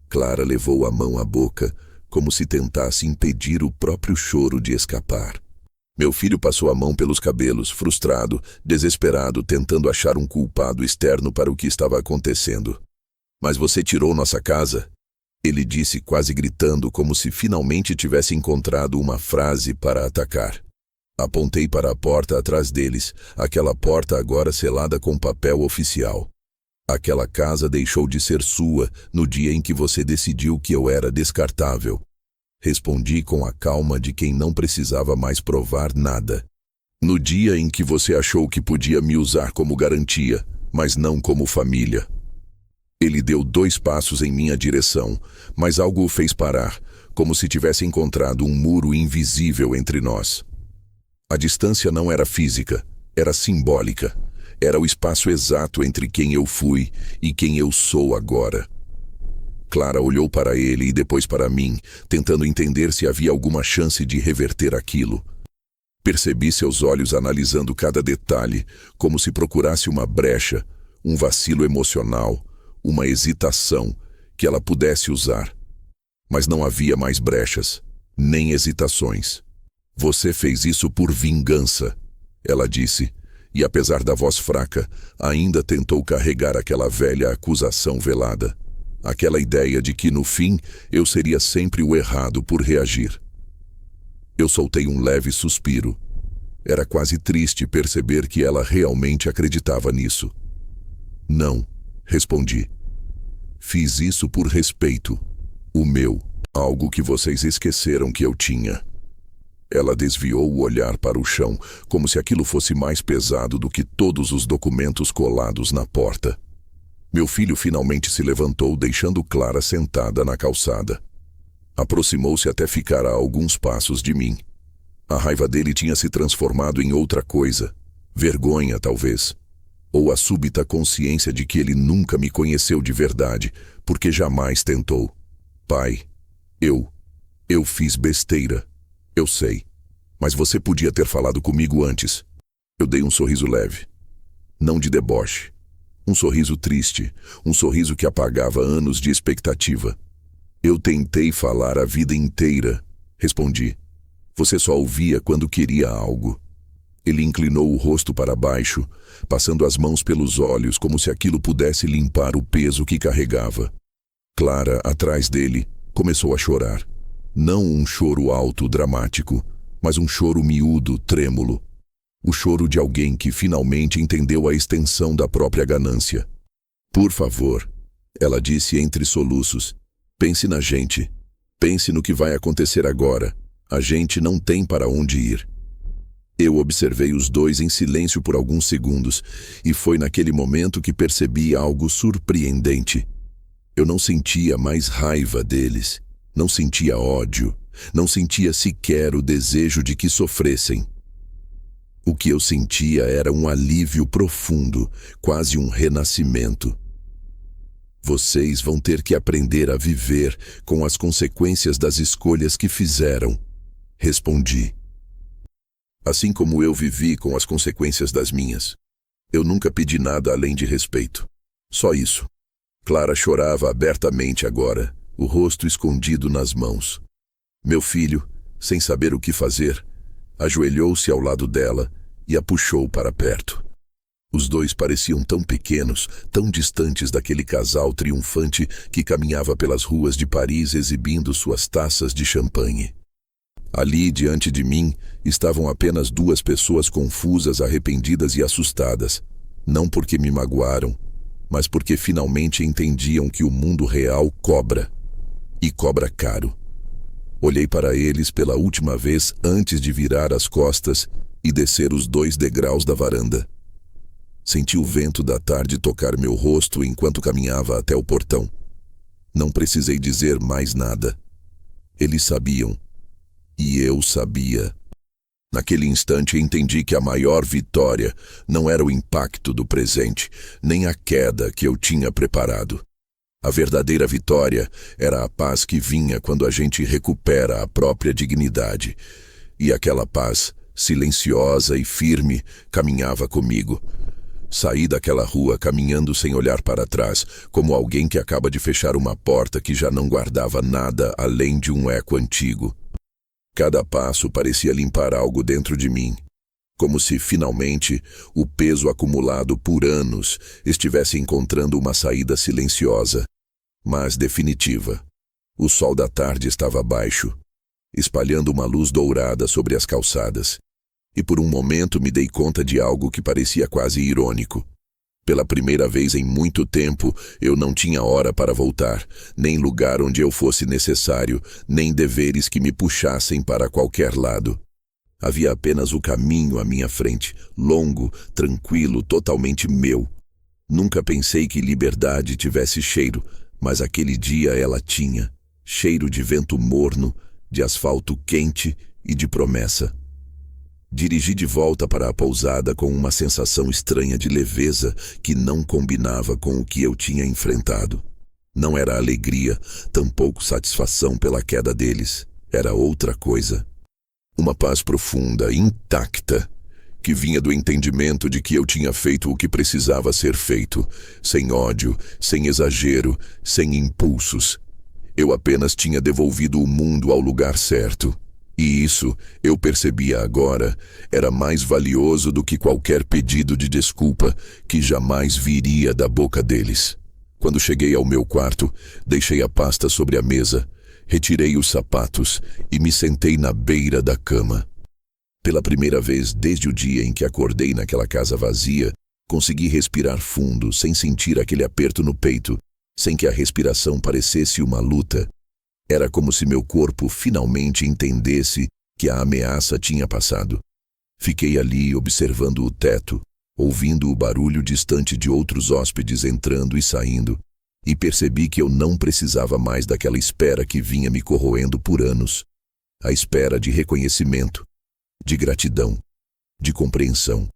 Clara levou a mão à boca, como se tentasse impedir o próprio choro de escapar. Meu filho passou a mão pelos cabelos, frustrado, desesperado, tentando achar um culpado externo para o que estava acontecendo. "Mas você tirou nossa casa?" ele disse, quase gritando, como se finalmente tivesse encontrado uma frase para atacar. Apontei para a porta atrás deles, aquela porta agora selada com papel oficial. "Aquela casa deixou de ser sua no dia em que você decidiu que eu era descartável." Respondi com a calma de quem não precisava mais provar nada. "No dia em que você achou que podia me usar como garantia, mas não como família." Ele deu 2 passos em minha direção, mas algo o fez parar, como se tivesse encontrado um muro invisível entre nós. A distância não era física, era simbólica. Era o espaço exato entre quem eu fui e quem eu sou agora. Clara olhou para ele e depois para mim, tentando entender se havia alguma chance de reverter aquilo. Percebi seus olhos analisando cada detalhe, como se procurasse uma brecha, um vacilo emocional, uma hesitação que ela pudesse usar. Mas não havia mais brechas, nem hesitações. Você fez isso por vingança, ela disse, e apesar da voz fraca, ainda tentou carregar aquela velha acusação velada. Aquela ideia de que, no fim, eu seria sempre o errado por reagir. Eu soltei um leve suspiro. Era quase triste perceber que ela realmente acreditava nisso. Não, respondi. Fiz isso por respeito. O meu, algo que vocês esqueceram que eu tinha. Ela desviou o olhar para o chão, como se aquilo fosse mais pesado do que todos os documentos colados na porta. Meu filho finalmente se levantou, deixando Clara sentada na calçada. Aproximou-se até ficar a alguns passos de mim. A raiva dele tinha se transformado em outra coisa. Vergonha, talvez. Ou a súbita consciência de que ele nunca me conheceu de verdade, porque jamais tentou. Pai, eu fiz besteira. Eu sei. Mas você podia ter falado comigo antes. Eu dei um sorriso leve. Não de deboche. Um sorriso triste, um sorriso que apagava anos de expectativa. Eu tentei falar a vida inteira, respondi. Você só ouvia quando queria algo. Ele inclinou o rosto para baixo, passando as mãos pelos olhos como se aquilo pudesse limpar o peso que carregava. Clara, atrás dele, começou a chorar. Não um choro alto, dramático, mas um choro miúdo, trêmulo. O choro de alguém que finalmente entendeu a extensão da própria ganância. Por favor, ela disse entre soluços, pense na gente. Pense no que vai acontecer agora. A gente não tem para onde ir. Eu observei os dois em silêncio por alguns segundos, e foi naquele momento que percebi algo surpreendente. Eu não sentia mais raiva deles, não sentia ódio, não sentia sequer o desejo de que sofressem. O que eu sentia era um alívio profundo, quase um renascimento. Vocês vão ter que aprender a viver com as consequências das escolhas que fizeram, respondi. Assim como eu vivi com as consequências das minhas. Eu nunca pedi nada além de respeito. Só isso. Clara chorava abertamente agora, o rosto escondido nas mãos. Meu filho, sem saber o que fazer, ajoelhou-se ao lado dela e a puxou para perto. Os dois pareciam tão pequenos, tão distantes daquele casal triunfante que caminhava pelas ruas de Paris exibindo suas taças de champanhe. Ali, diante de mim, estavam apenas duas pessoas confusas, arrependidas e assustadas. Não porque me magoaram, mas porque finalmente entendiam que o mundo real cobra. E cobra caro. Olhei para eles pela última vez antes de virar as costas e descer os 2 degraus da varanda. Senti o vento da tarde tocar meu rosto enquanto caminhava até o portão. Não precisei dizer mais nada. Eles sabiam. E eu sabia. Naquele instante entendi que a maior vitória não era o impacto do presente, nem a queda que eu tinha preparado. A verdadeira vitória era a paz que vinha quando a gente recupera a própria dignidade. E aquela paz, silenciosa e firme, caminhava comigo. Saí daquela rua caminhando sem olhar para trás, como alguém que acaba de fechar uma porta que já não guardava nada além de um eco antigo. Cada passo parecia limpar algo dentro de mim, como se, finalmente, o peso acumulado por anos estivesse encontrando uma saída silenciosa, mas definitiva. O sol da tarde estava baixo, espalhando uma luz dourada sobre as calçadas, e por um momento me dei conta de algo que parecia quase irônico. Pela primeira vez em muito tempo, eu não tinha hora para voltar, nem lugar onde eu fosse necessário, nem deveres que me puxassem para qualquer lado. Havia apenas o caminho à minha frente, longo, tranquilo, totalmente meu. Nunca pensei que liberdade tivesse cheiro, mas aquele dia ela tinha. Cheiro de vento morno, de asfalto quente e de promessa. Dirigi de volta para a pousada com uma sensação estranha de leveza que não combinava com o que eu tinha enfrentado. Não era alegria, tampouco satisfação pela queda deles. Era outra coisa. Uma paz profunda, intacta, que vinha do entendimento de que eu tinha feito o que precisava ser feito, sem ódio, sem exagero, sem impulsos. Eu apenas tinha devolvido o mundo ao lugar certo. E isso, eu percebia agora, era mais valioso do que qualquer pedido de desculpa que jamais viria da boca deles. Quando cheguei ao meu quarto, deixei a pasta sobre a mesa, retirei os sapatos e me sentei na beira da cama. Pela primeira vez desde o dia em que acordei naquela casa vazia, consegui respirar fundo, sem sentir aquele aperto no peito, sem que a respiração parecesse uma luta. Era como se meu corpo finalmente entendesse que a ameaça tinha passado. Fiquei ali observando o teto, ouvindo o barulho distante de outros hóspedes entrando e saindo, e percebi que eu não precisava mais daquela espera que vinha me corroendo por anos. A espera de reconhecimento, de gratidão, de compreensão.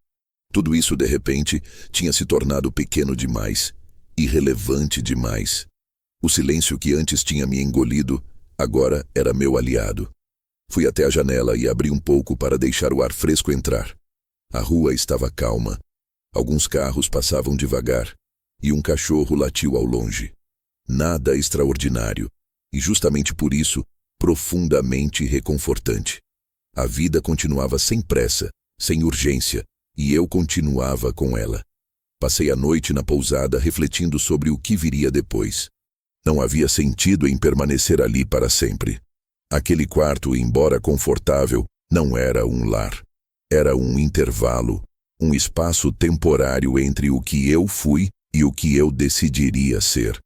Tudo isso, de repente, tinha se tornado pequeno demais, irrelevante demais. O silêncio que antes tinha me engolido, agora era meu aliado. Fui até a janela e abri um pouco para deixar o ar fresco entrar. A rua estava calma. Alguns carros passavam devagar, e um cachorro latiu ao longe. Nada extraordinário, e justamente por isso, profundamente reconfortante. A vida continuava sem pressa, sem urgência, e eu continuava com ela. Passei a noite na pousada refletindo sobre o que viria depois. Não havia sentido em permanecer ali para sempre. Aquele quarto, embora confortável, não era um lar. Era um intervalo, um espaço temporário entre o que eu fui e o que eu decidiria ser.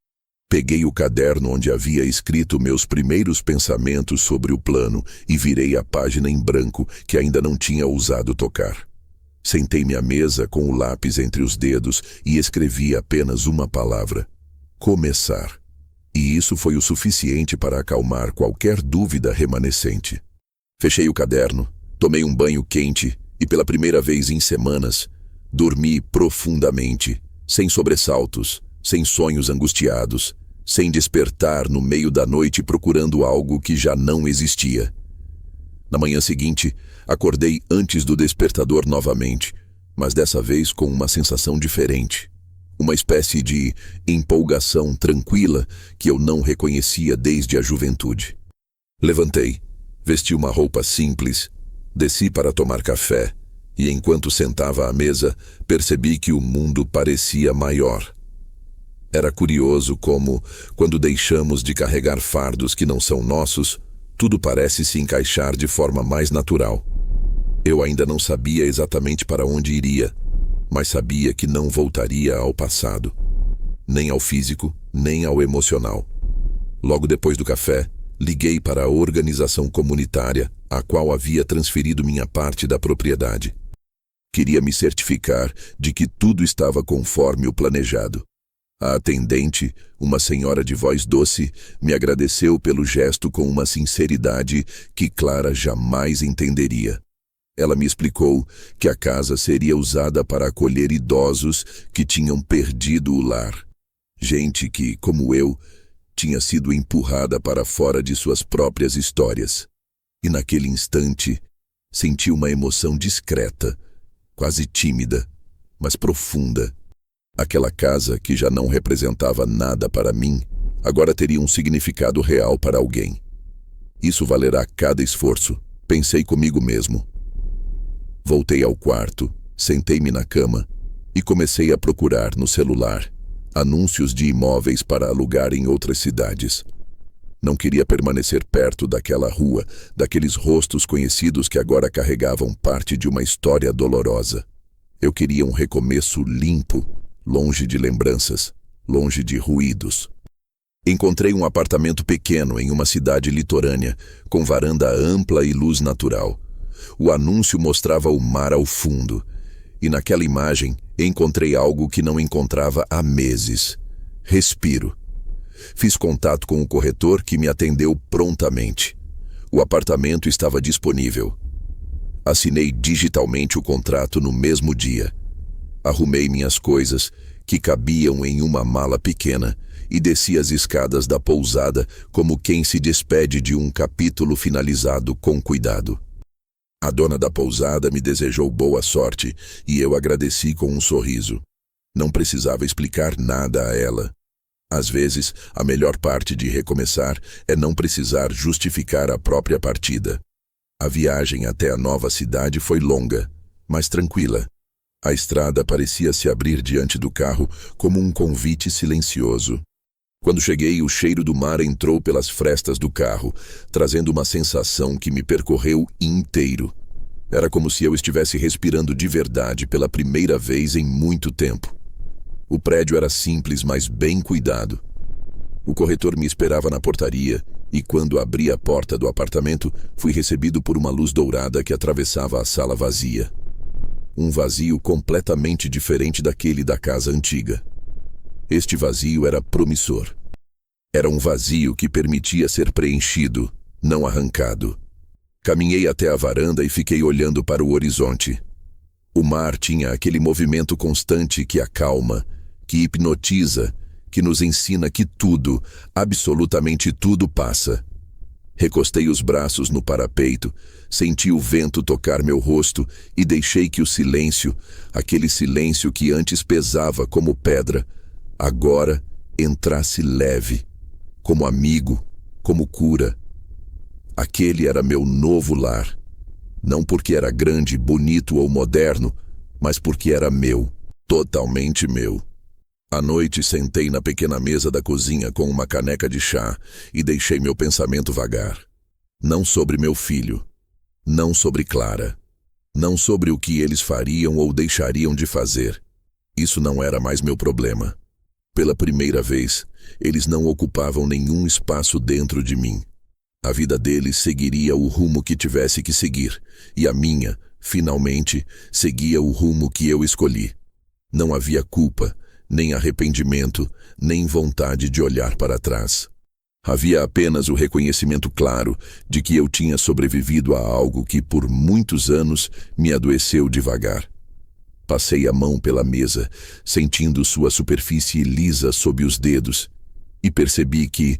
Peguei o caderno onde havia escrito meus primeiros pensamentos sobre o plano e virei a página em branco que ainda não tinha ousado tocar. Sentei-me à mesa com o lápis entre os dedos e escrevi apenas uma palavra: começar. E isso foi o suficiente para acalmar qualquer dúvida remanescente. Fechei o caderno, tomei um banho quente e, pela primeira vez em semanas, dormi profundamente, sem sobressaltos, sem sonhos angustiados, sem despertar no meio da noite procurando algo que já não existia. Na manhã seguinte, acordei antes do despertador novamente, mas dessa vez com uma sensação diferente. Uma espécie de empolgação tranquila que eu não reconhecia desde a juventude. Levantei, vesti uma roupa simples, desci para tomar café e, enquanto sentava à mesa, percebi que o mundo parecia maior. Era curioso como, quando deixamos de carregar fardos que não são nossos, tudo parece se encaixar de forma mais natural. Eu ainda não sabia exatamente para onde iria, mas sabia que não voltaria ao passado, nem ao físico, nem ao emocional. Logo depois do café, liguei para a organização comunitária, a qual havia transferido minha parte da propriedade. Queria me certificar de que tudo estava conforme o planejado. A atendente, uma senhora de voz doce, me agradeceu pelo gesto com uma sinceridade que Clara jamais entenderia. Ela me explicou que a casa seria usada para acolher idosos que tinham perdido o lar. Gente que, como eu, tinha sido empurrada para fora de suas próprias histórias. E naquele instante, senti uma emoção discreta, quase tímida, mas profunda. Aquela casa, que já não representava nada para mim, agora teria um significado real para alguém. Isso valerá cada esforço, pensei comigo mesmo. Voltei ao quarto, sentei-me na cama e comecei a procurar no celular anúncios de imóveis para alugar em outras cidades. Não queria permanecer perto daquela rua, daqueles rostos conhecidos que agora carregavam parte de uma história dolorosa. Eu queria um recomeço limpo, longe de lembranças, longe de ruídos. Encontrei um apartamento pequeno em uma cidade litorânea, com varanda ampla e luz natural. O anúncio mostrava o mar ao fundo, e naquela imagem encontrei algo que não encontrava há meses: respiro. Fiz contato com o corretor, que me atendeu prontamente. O apartamento estava disponível. Assinei digitalmente o contrato no mesmo dia. Arrumei minhas coisas, que cabiam em uma mala pequena, e desci as escadas da pousada como quem se despede de um capítulo finalizado com cuidado. A dona da pousada me desejou boa sorte e eu agradeci com um sorriso. Não precisava explicar nada a ela. Às vezes, a melhor parte de recomeçar é não precisar justificar a própria partida. A viagem até a nova cidade foi longa, mas tranquila. A estrada parecia se abrir diante do carro como um convite silencioso. Quando cheguei, o cheiro do mar entrou pelas frestas do carro, trazendo uma sensação que me percorreu inteiro. Era como se eu estivesse respirando de verdade pela primeira vez em muito tempo. O prédio era simples, mas bem cuidado. O corretor me esperava na portaria e, quando abri a porta do apartamento, fui recebido por uma luz dourada que atravessava a sala vazia. Um vazio completamente diferente daquele da casa antiga. Este vazio era promissor. Era um vazio que permitia ser preenchido, não arrancado. Caminhei até a varanda e fiquei olhando para o horizonte. O mar tinha aquele movimento constante que acalma, que hipnotiza, que nos ensina que tudo, absolutamente tudo passa. Recostei os braços no parapeito, senti o vento tocar meu rosto e deixei que o silêncio, aquele silêncio que antes pesava como pedra, agora entrasse leve, como amigo, como cura. Aquele era meu novo lar. Não porque era grande, bonito ou moderno, mas porque era meu, totalmente meu. À noite sentei na pequena mesa da cozinha com uma caneca de chá e deixei meu pensamento vagar. Não sobre meu filho, não sobre Clara, não sobre o que eles fariam ou deixariam de fazer. Isso não era mais meu problema. Pela primeira vez, eles não ocupavam nenhum espaço dentro de mim. A vida deles seguiria o rumo que tivesse que seguir, e a minha, finalmente, seguia o rumo que eu escolhi. Não havia culpa, nem arrependimento, nem vontade de olhar para trás. Havia apenas o reconhecimento claro de que eu tinha sobrevivido a algo que por muitos anos me adoeceu devagar. Passei a mão pela mesa, sentindo sua superfície lisa sob os dedos, e percebi que,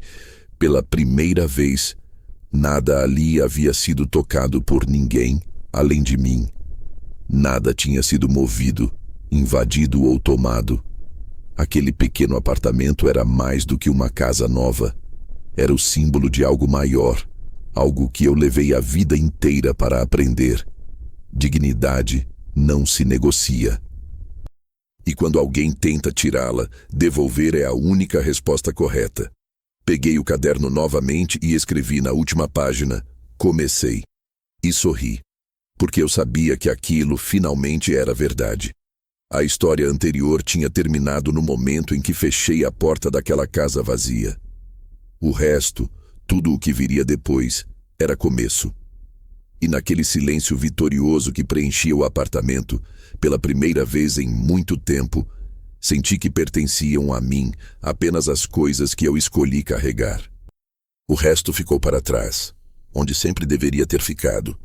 pela primeira vez, nada ali havia sido tocado por ninguém além de mim. Nada tinha sido movido, invadido ou tomado. Aquele pequeno apartamento era mais do que uma casa nova. Era o símbolo de algo maior, algo que eu levei a vida inteira para aprender. Dignidade não se negocia. E quando alguém tenta tirá-la, devolver é a única resposta correta. Peguei o caderno novamente e escrevi na última página, comecei. E sorri, porque eu sabia que aquilo finalmente era verdade. A história anterior tinha terminado no momento em que fechei a porta daquela casa vazia. O resto, tudo o que viria depois, era começo. E naquele silêncio vitorioso que preenchia o apartamento, pela primeira vez em muito tempo, senti que pertenciam a mim apenas as coisas que eu escolhi carregar. O resto ficou para trás, onde sempre deveria ter ficado.